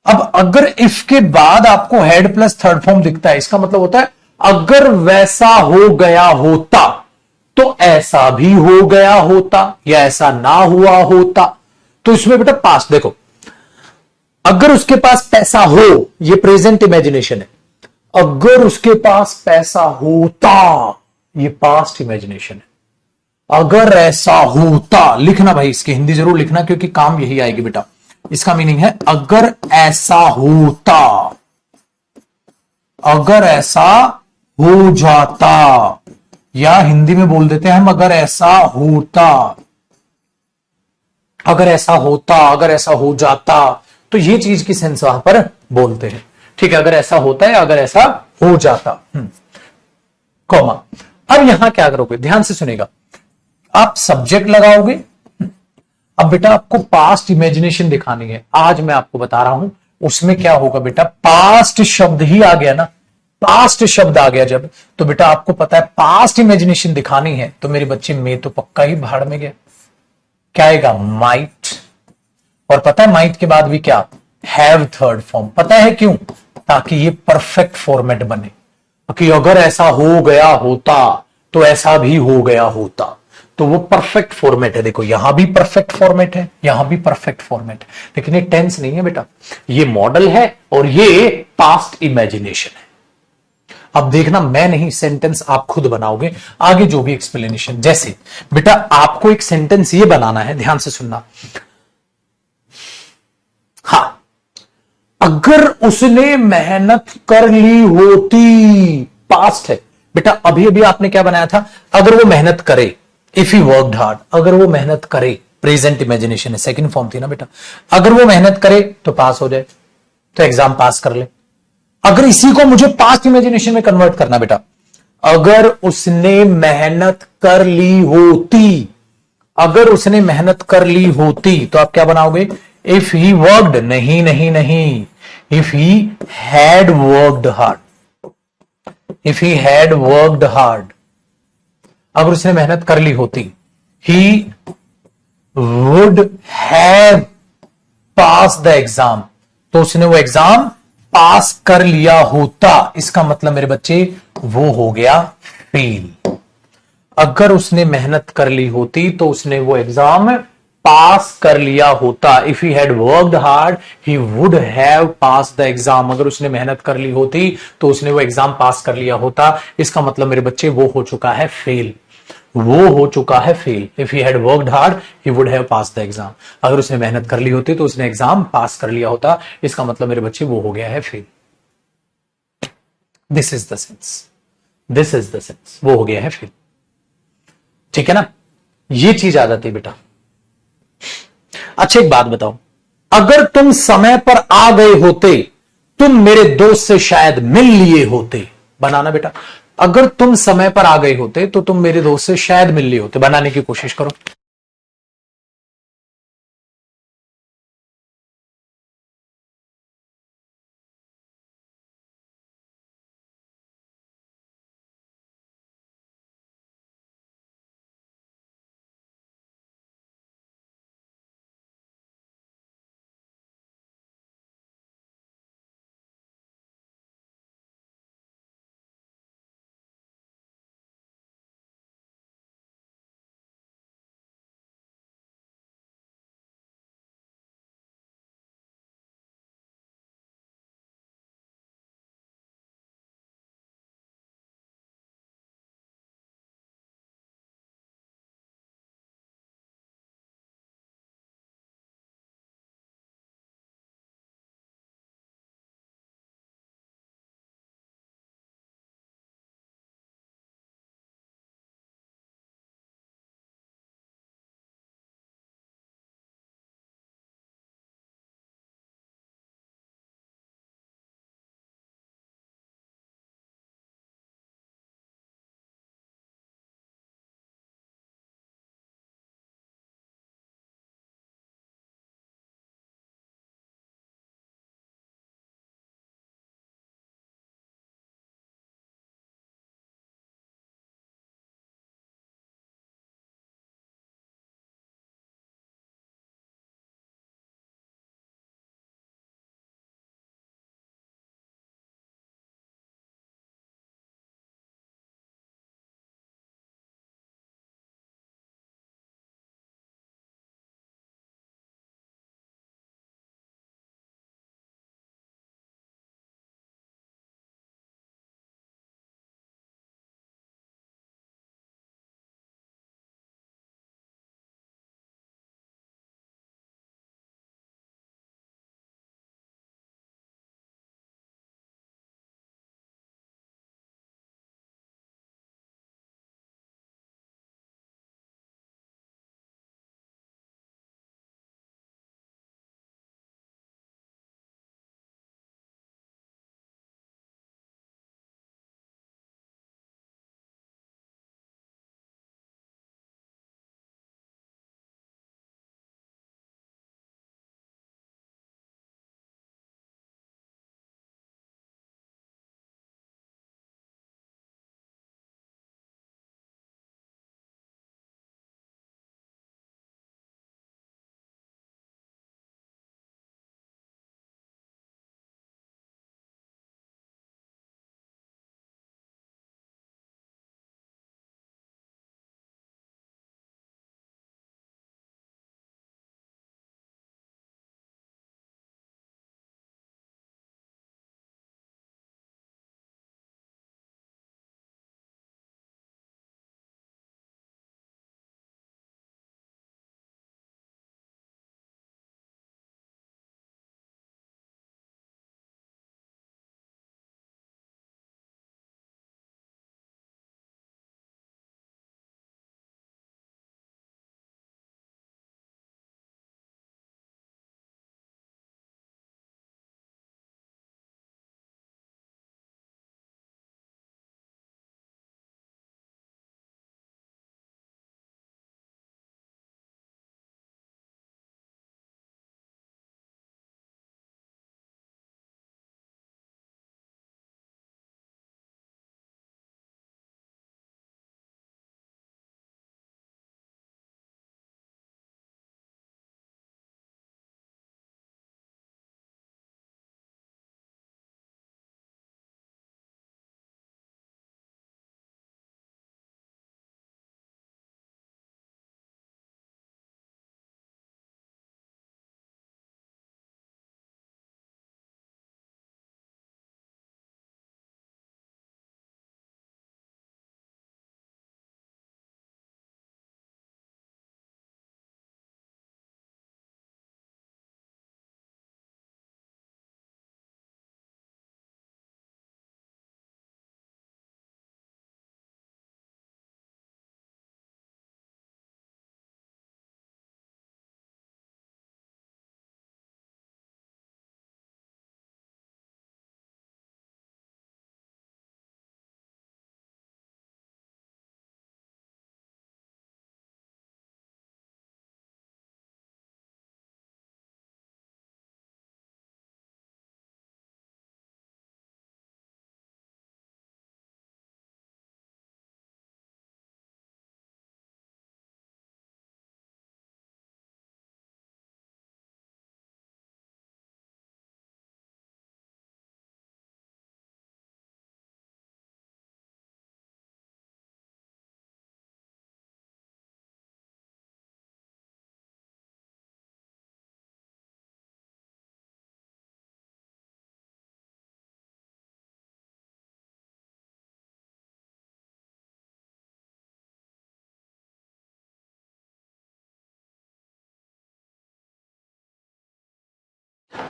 अब अगर इफ के बाद आपको हेड प्लस थर्ड फॉर्म दिखता है, इसका मतलब होता है अगर वैसा हो गया होता तो ऐसा भी हो गया होता या ऐसा ना हुआ होता। तो इसमें बेटा पास्ट देखो, अगर उसके पास पैसा हो, ये प्रेजेंट इमेजिनेशन है। अगर उसके पास पैसा होता, ये पास्ट इमेजिनेशन है। अगर ऐसा होता, लिखना भाई, इसकी हिंदी जरूर लिखना क्योंकि काम यही आएगी बेटा। इसका मीनिंग है अगर ऐसा होता, अगर ऐसा हो जाता, या हिंदी में बोल देते हैं हम अगर ऐसा होता, अगर ऐसा होता, अगर ऐसा हो जाता। तो ये चीज की सेंस वहां पर बोलते हैं, ठीक है। अगर ऐसा होता है, अगर ऐसा हो जाता, कॉमा। अब यहां क्या करोगे, ध्यान से सुनेगा, आप सब्जेक्ट लगाओगे। अब बेटा आपको पास्ट इमेजिनेशन दिखानी है, आज मैं आपको बता रहा हूं। उसमें क्या होगा बेटा, पास्ट शब्द ही आ गया ना, पास्ट शब्द आ गया जब, तो बेटा आपको पता है पास्ट इमेजिनेशन दिखानी है, तो मेरे बच्चे में तो पक्का ही भाड़ में गया। क्या आएगा, माइट। और पता है माइट के बाद भी क्या, हैव थर्ड फॉर्म। पता है क्यों, ताकि ये परफेक्ट फॉर्मेट बने, कि अगर ऐसा हो गया होता तो ऐसा भी हो गया होता। तो वो परफेक्ट फॉर्मेट है। देखो यहां भी परफेक्ट फॉर्मेट है, यहां भी परफेक्ट फॉर्मेट है, लेकिन ये टेंस नहीं है बेटा, ये मॉडल है और ये पास्ट इमेजिनेशन है। अब देखना, मैं नहीं, सेंटेंस आप खुद बनाओगे आगे जो भी एक्सप्लेनेशन। जैसे बेटा आपको एक सेंटेंस ये बनाना है, ध्यान से सुनना। हाँ, अगर उसने मेहनत कर ली होती, पास्ट है बेटा। अभी अभी आपने क्या बनाया था, अगर वो मेहनत करे, इफ ही वर्कड हार्ड। अगर वो मेहनत करे, प्रेजेंट इमेजिनेशन है, सेकंड फॉर्म थी ना बेटा। अगर वो मेहनत करे तो पास हो जाए, तो एग्जाम पास कर ले। अगर इसी को मुझे पास्ट इमेजिनेशन में कन्वर्ट करना बेटा, अगर उसने मेहनत कर ली होती, अगर उसने मेहनत कर ली होती तो आप क्या बनाओगे, इफ ही वर्कड, नहीं नहीं नहीं, if he had worked hard, if he had worked hard. अगर उसने मेहनत कर ली होती, he would have pass the exam, तो उसने वो एग्जाम पास कर लिया होता। इसका मतलब मेरे बच्चे वो हो गया फेल। अगर उसने मेहनत कर ली होती तो उसने वो एग्जाम पास कर लिया होता। If he had worked hard he would have pass the exam. अगर उसने मेहनत कर ली होती तो उसने वो एग्जाम पास कर लिया होता। इसका मतलब मेरे बच्चे वो हो चुका है फेल, वो हो चुका है fail. If he had worked hard he would have pass the exam. अगर उसने मेहनत कर ली होती तो उसने एग्जाम पास कर लिया होता। इसका मतलब मेरे बच्चे वो हो गया है fail. This is the sense, this is the sense, वो हो गया है फेल। ठीक है ना, ये चीज आ जाती है बेटा। अच्छा एक बात बताओ, अगर तुम समय पर आ गए होते, तुम मेरे दोस्त से शायद मिल लिए होते। बनाना बेटा, अगर तुम समय पर आ गए होते तो तुम मेरे दोस्त से शायद मिल लिए होते। बनाने की कोशिश करो।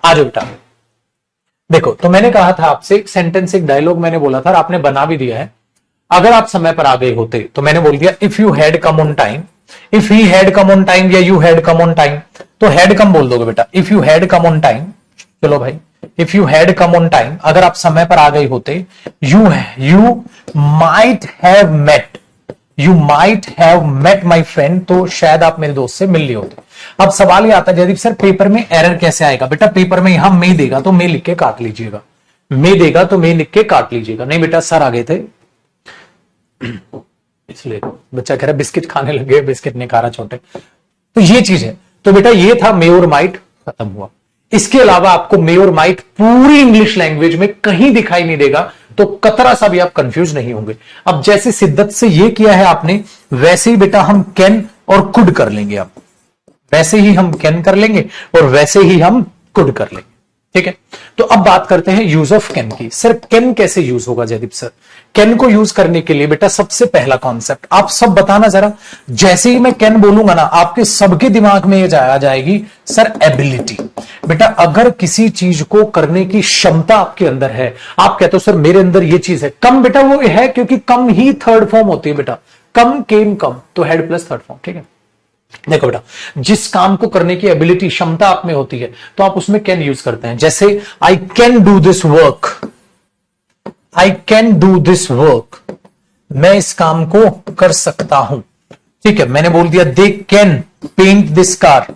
आ जाओ बेटा। देखो, तो मैंने कहा था आपसे एक सेंटेंस, एक डायलॉग मैंने बोला था और आपने बना भी दिया है। अगर आप समय पर आ गए होते तो मैंने बोल दिया if you had come on time, if he had come on time या you had come on time, तो हैड कम बोल दोगे बेटा। If you had come on time, चलो भाई, if you had come on time, अगर आप समय पर आ गए होते, you might have met, you might have met my friend, तो शायद आप मेरे दोस्त से मिल लिए होते। अब सवाल ये आता है जयदीप सर पेपर में एरर कैसे आएगा? बेटा पेपर में यहां मे देगा तो मे लिख के काट लीजिएगा, मे देगा तो मे लिख के काट लीजिएगा। नहीं बेटा सर आ गए थे इसलिए बच्चा कह रहा बिस्किट खाने लगे, बिस्किट नहीं खा रहा छोटे, तो ये चीज है। तो बेटा ये था मे और माइट, खत्म हुआ। इसके अलावा आपको मे और माइट पूरी इंग्लिश लैंग्वेज में कहीं दिखाई नहीं देगा, तो कतरा सा भी आप कंफ्यूज नहीं होंगे। अब जैसे शिद्दत से ये किया है आपने, वैसे ही बेटा हम कैन और कुड कर लेंगे। अब वैसे ही हम कैन कर लेंगे और वैसे ही हम कुड कर लेंगे, ठीक है। तो अब बात करते हैं यूज ऑफ कैन की। सर कैन कैसे यूज होगा जयदीप सर? कैन को यूज करने के लिए बेटा सबसे पहला कॉन्सेप्ट आप सब बताना जरा। जैसे ही मैं कैन बोलूंगा ना, आपके सबके दिमाग में ये आ जाएगी सर एबिलिटी। बेटा अगर किसी चीज को करने की क्षमता आपके अंदर है, आप कहते हो सर मेरे अंदर ये चीज है, कम बेटा वो है क्योंकि कम ही थर्ड फॉर्म होती है बेटा, कम केम कम, तो हेड प्लस थर्ड फॉर्म, ठीक है। देखो बेटा, जिस काम को करने की एबिलिटी क्षमता आप में होती है तो आप उसमें कैन यूज करते हैं। जैसे I can do this work, I can do this work, मैं इस काम को कर सकता हूं, ठीक है। मैंने बोल दिया they can paint this car,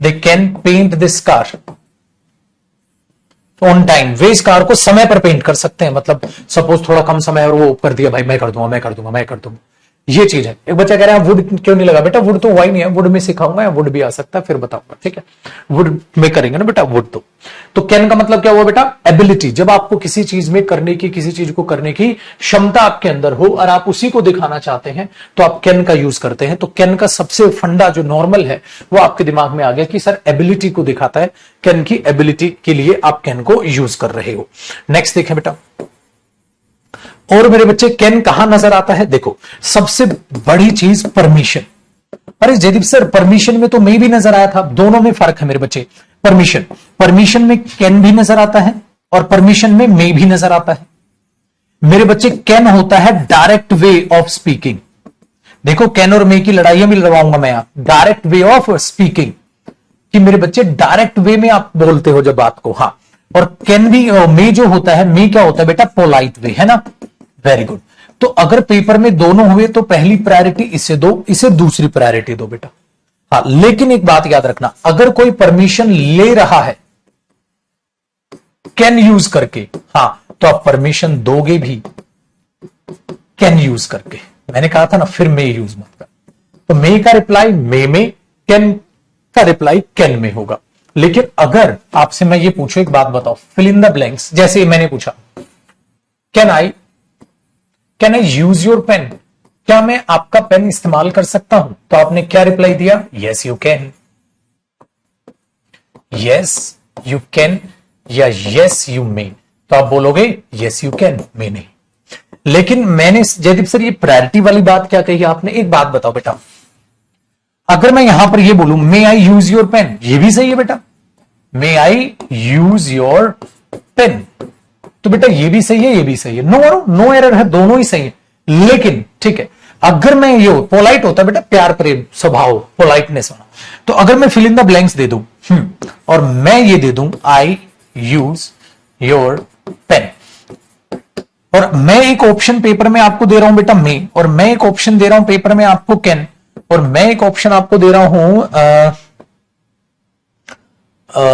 they can paint this car on time, वे इस कार को समय पर पेंट कर सकते हैं। मतलब सपोज थोड़ा कम समय और वो कर दिया, भाई मैं कर दूंगा, मैं कर दूंगा, मैं कर दूंगा, ये चीज है। एक बच्चा कह रहा है वुड क्यों नहीं लगा? बेटा वुड तो हुआ ही नहीं है, वुड में सिखाऊंगा या वुड भी आ सकता है फिर बताऊंगा, ठीक है। वुड में करेंगे ना बेटा, वुड तो कैन का मतलब क्या हुआ बेटा? एबिलिटी। जब आपको किसी चीज में करने की, किसी चीज को करने की क्षमता आपके अंदर हो और आप उसी को दिखाना चाहते हैं तो आप कैन का यूज करते हैं। तो कैन का सबसे फंडा जो नॉर्मल है वो आपके दिमाग में आ गया कि सर एबिलिटी को दिखाता है, कैन की एबिलिटी के लिए आप कैन को यूज कर रहे हो। नेक्स्ट देखें बेटा, और मेरे बच्चे कैन कहां नजर आता है? देखो सबसे बड़ी चीज परमिशन। अरे जयदीप सर परमिशन में तो मैं भी नजर आया था, दोनों में फर्क है मेरे बच्चे। परमिशन, परमिशन में कैन भी नजर आता है और परमिशन में मे भी नजर आता है मेरे बच्चे। कैन होता है डायरेक्ट वे ऑफ स्पीकिंग। देखो कैन और मे की लड़ाइयां भी लड़वाऊंगा मैं, आप डायरेक्ट वे ऑफ स्पीकिंग कि मेरे बच्चे डायरेक्ट वे में आप बोलते हो जब बात को, हाँ। और कैन भी, मे जो होता है, मे क्या होता है बेटा? पोलाइट वे, है ना। Very good. तो अगर पेपर में दोनों हुए तो पहली प्रायोरिटी इसे दो, इसे दूसरी प्रायोरिटी दो बेटा। हाँ लेकिन एक बात याद रखना, अगर कोई परमिशन ले रहा है कैन यूज करके, हाँ, तो आप परमिशन दोगे भी कैन यूज करके। मैंने कहा था ना फिर मे यूज मत कर। तो मे का रिप्लाई मे में, कैन का रिप्लाई कैन में होगा। लेकिन अगर आपसे मैं ये पूछूं, एक बात बताओ, फिल इन द ब्लैंक्स, जैसे मैंने पूछा can I use your pen, क्या मैं आपका पेन इस्तेमाल कर सकता हूं? तो आपने क्या रिप्लाई दिया? Yes you can, yes you can या यस यू मे। तो आप बोलोगे यस यू कैन, मे नहीं। लेकिन मैंने जयदीप सर ये प्रायोरिटी वाली बात क्या कही आपने? एक बात बताओ बेटा, अगर मैं यहां पर ये बोलूं मे आई यूज योर पेन, ये भी सही है बेटा, मे आई यूज योर पेन, तो बेटा ये भी सही है, ये भी सही है, नो एरर है, दोनों ही सही है। लेकिन ठीक है, अगर मैं ये पोलाइट होता बेटा, प्यार प्रेम स्वभाव, पोलाइटनेस वाला, तो अगर मैं फिल इन द ब्लैंक्स दे दूं और मैं ये दे दूं आई यूज योर पेन, और मैं एक ऑप्शन पेपर में आपको दे रहा हूं बेटा मे, और मैं एक ऑप्शन दे रहा हूं पेपर में आपको कैन, और मैं एक ऑप्शन आपको दे रहा हूं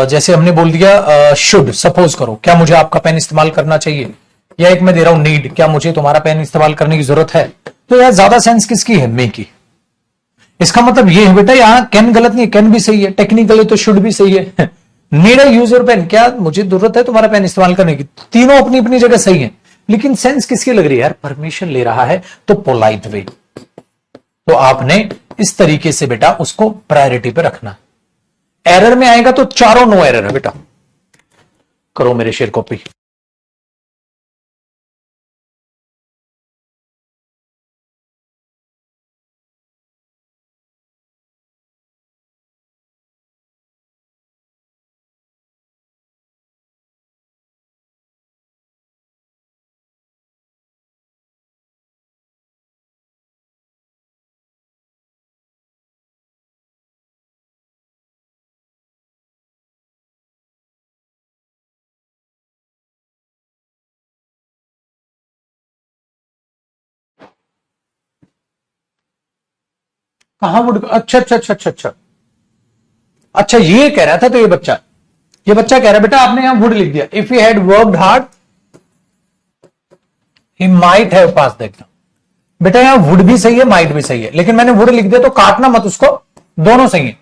जैसे हमने बोल दिया शुड, सपोज करो, क्या मुझे आपका पेन इस्तेमाल करना चाहिए? या एक मैं दे रहा हूं नीड, क्या मुझे तुम्हारा पेन इस्तेमाल करने की जरूरत है? तो यार ज्यादा सेंस किसकी है? मे की। इसका मतलब ये है बेटा यहां कैन गलत नहीं है, कैन भी सही है, टेक्निकली तो शुड भी सही है। नीड है यूज योर पेन, क्या मुझे जरूरत है तुम्हारा पेन इस्तेमाल करने की? तीनों अपनी अपनी जगह सही है, लेकिन सेंस किसकी लग रही है यार? परमिशन ले रहा है तो पोलाइट वे। तो आपने इस तरीके से बेटा उसको प्रायोरिटी पे रखना। एरर में आएगा तो चारों नो एरर है बेटा। करो मेरे शेयर कॉपी। कहां वुड, अच्छा अच्छा अच्छा अच्छा अच्छा अच्छा, ये कह रहा था। तो ये बच्चा कह रहा है बेटा आपने यहां वुड लिख दिया, if he had worked hard he might have pass the exam. बेटा यहां वुड भी सही है, माइट भी सही है, लेकिन मैंने वुड लिख दिया तो काटना मत उसको, दोनों सही है।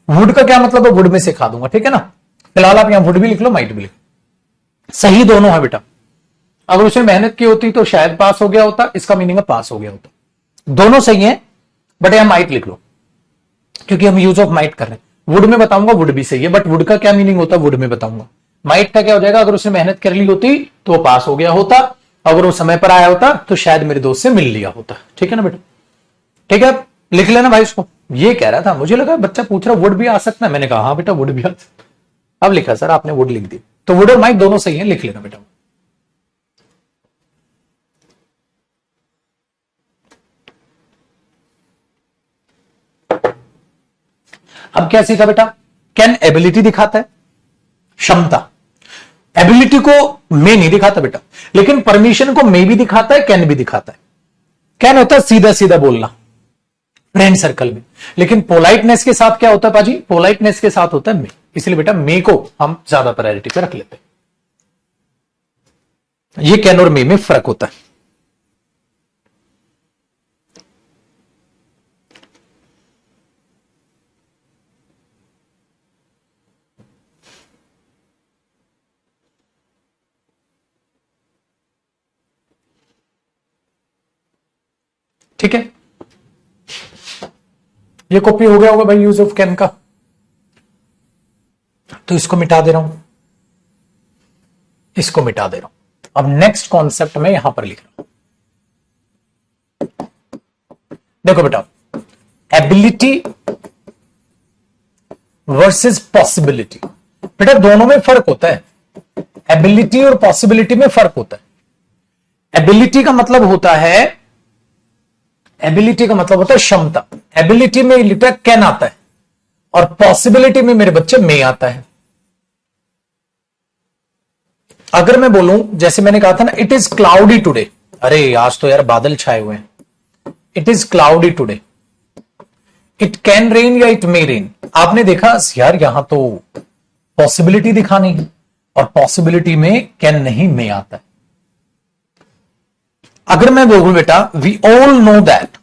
वुड का क्या मतलब है, वुड में सिखा दूंगा, ठीक है ना। फिलहाल आप यहां वुड भी लिख लो, माइट भी लिख लो, सही दोनों है बेटा। अगर उसने मेहनत की होती तो शायद पास हो गया होता, इसका मीनिंग है पास हो गया होता। दोनों सही है, बट यहां माइट लिख लो क्योंकि हम यूज ऑफ माइट कर रहे हैं। वुड में बताऊंगा, वुड भी सही है, बट वुड का क्या मीनिंग होता है वुड में बताऊंगा। माइट का क्या हो जाएगा, अगर उसने मेहनत कर ली होती तो वो पास हो गया होता, अगर वो समय पर आया होता तो शायद मेरे दोस्त से मिल लिया होता। ठीक है ना बेटा, ठीक है, लिख लेना भाई उसको। ये कह रहा था, मुझे लगा बच्चा पूछ रहा वुड भी आ सकता है, मैंने कहा हाँ बेटा वुड भी आ सकता है। अब लिखा सर आपने वुड लिख दी, तो वुड और माइट दोनों सही है, लिख लेना बेटा। अब क्या सीखा बेटा, कैन एबिलिटी दिखाता है, क्षमता। एबिलिटी को मे नहीं दिखाता बेटा, लेकिन परमिशन को मे भी दिखाता है, कैन भी दिखाता है। कैन होता है सीधा सीधा बोलना फ्रेंड सर्कल में, लेकिन पोलाइटनेस के साथ क्या होता है पाजी, पोलाइटनेस के साथ होता है मे। इसलिए बेटा मे को हम ज्यादा प्रायोरिटी पे रख लेते हैं। ये कैन और मे में फर्क होता है। ठीक है, ये कॉपी हो गया होगा भाई यूज ऑफ कैन का, तो इसको मिटा दे रहा हूं, इसको मिटा दे रहा हूं। अब नेक्स्ट कॉन्सेप्ट में यहां पर लिख रहा हूं, देखो बेटा, एबिलिटी वर्सेस पॉसिबिलिटी। बेटा दोनों में फर्क होता है, एबिलिटी और पॉसिबिलिटी में फर्क होता है। एबिलिटी का मतलब होता है, एबिलिटी का मतलब होता है क्षमता। एबिलिटी में लिखा कैन आता है और पॉसिबिलिटी में मेरे बच्चे में आता है। अगर मैं बोलूं, जैसे मैंने कहा था ना, इट इज क्लाउडी टुडे, अरे आज तो यार बादल छाए हुए हैं, it is cloudy today, it can rain या इट मे रेन। आपने देखा यार यहां तो पॉसिबिलिटी दिखानी है और पॉसिबिलिटी में कैन नहीं में आता है। अगर मैं बोलूं बेटा वी ऑल नो दैट,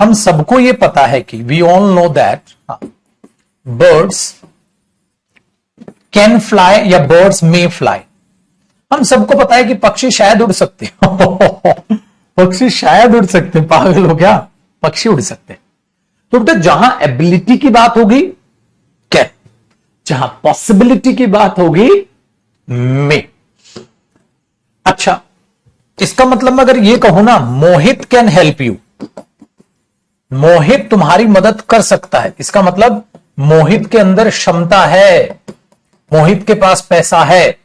हम सबको ये पता है कि we all know that birds can fly या बर्ड्स मे फ्लाई। हम सबको पता है कि पक्षी शायद उड़ सकते हैं पक्षी शायद उड़ सकते हैं, पागल हो क्या, पक्षी उड़ सकते हैं। तो बेटा जहां एबिलिटी की बात होगी कैन, जहां पॉसिबिलिटी की बात होगी मे। अच्छा, इसका मतलब मैं अगर ये कहूं ना, मोहित कैन हेल्प यू, मोहित तुम्हारी मदद कर सकता है, इसका मतलब मोहित के अंदर क्षमता है, मोहित के पास पैसा है।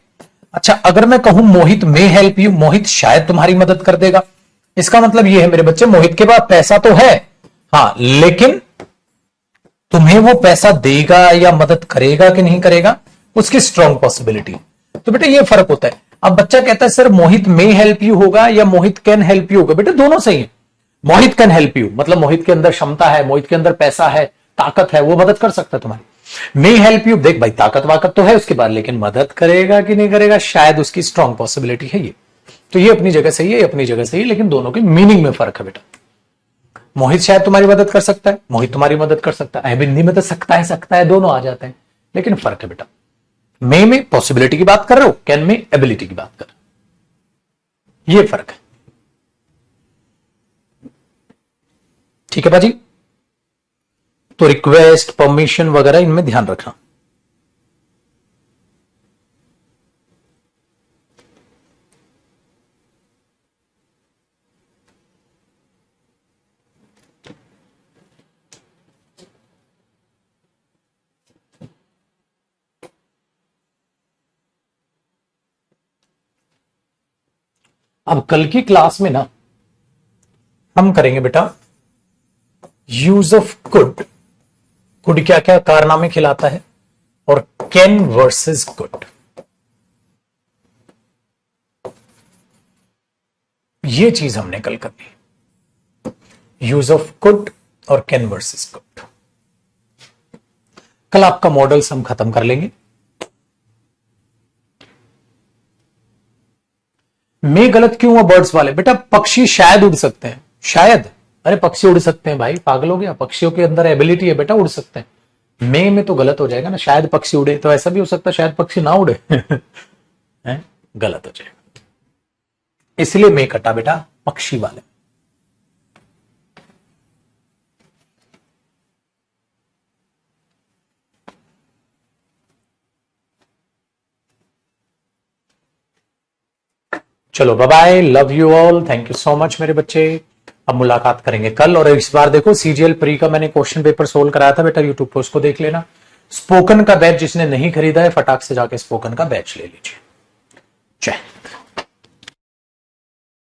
अच्छा, अगर मैं कहूं मोहित मे हेल्प यू, मोहित शायद तुम्हारी मदद कर देगा, इसका मतलब यह है मेरे बच्चे मोहित के पास पैसा तो है, हां, लेकिन तुम्हें वो पैसा देगा या मदद करेगा कि नहीं करेगा, उसकी स्ट्रॉन्ग पॉसिबिलिटी। तो बेटा ये फर्क होता है। अब बच्चा कहता है sir Mohit may help you होगा या मोहित कैन हेल्प यू होगा, बेटा दोनों सही है। मोहित कैन हेल्प यू मतलब मोहित के अंदर क्षमता है, मोहित के अंदर पैसा है, ताकत है, वो मदद कर सकता है तुम्हारी। मे हेल्प यू, देख भाई ताकत वाकत तो है उसके बाद, लेकिन मदद करेगा कि नहीं करेगा, शायद उसकी स्ट्रॉन्ग पॉसिबिलिटी है ये। तो ये अपनी जगह सही है, ये अपनी जगह सही है, लेकिन दोनों के मीनिंग में फर्क है बेटा। मोहित शायद तुम्हारी मदद कर सकता है, मोहित तुम्हारी मदद कर सकता है, हिंदी में तो सकता है दोनों आ जाते हैं, लेकिन फर्क है बेटा। मे में पॉसिबिलिटी की बात कर रहे हो, कैन में एबिलिटी की बात कर रहे हो, ये फर्क है। ठीक है बाजी, तो रिक्वेस्ट परमिशन वगैरह इनमें ध्यान रखना। अब कल की क्लास में ना हम करेंगे बेटा यूज ऑफ कुड। कुड क्या क्या कारनामे खिलाता है, और कैन वर्सेस कुड, ये चीज हमने कल करनी है। यूज ऑफ कुड और कैन वर्सेस कुड। कल आपका मॉडल्स हम खत्म कर लेंगे। मैं गलत क्यों हुआ बर्ड्स वाले? बेटा पक्षी शायद उड़ सकते हैं, शायद। अरे पक्षी उड़ सकते हैं भाई, पागल हो गया? पक्षियों के अंदर एबिलिटी है बेटा, उड़ सकते हैं। में तो गलत हो जाएगा ना, शायद पक्षी उड़े, तो ऐसा भी हो सकता है शायद पक्षी ना उड़े। है? गलत हो जाएगा, इसलिए मैं कटा बेटा पक्षी वाले। चलो bye bye, love you all, thank you so much मेरे बच्चे। अब मुलाकात करेंगे कल। और इस बार देखो सीजीएल प्री का मैंने क्वेश्चन पेपर सोल्व कराया था बेटा, यूट्यूब पे उसको देख लेना। स्पोकन का बैच जिसने नहीं खरीदा है फटाक से जाके स्पोकन का बैच ले लीजिए। जय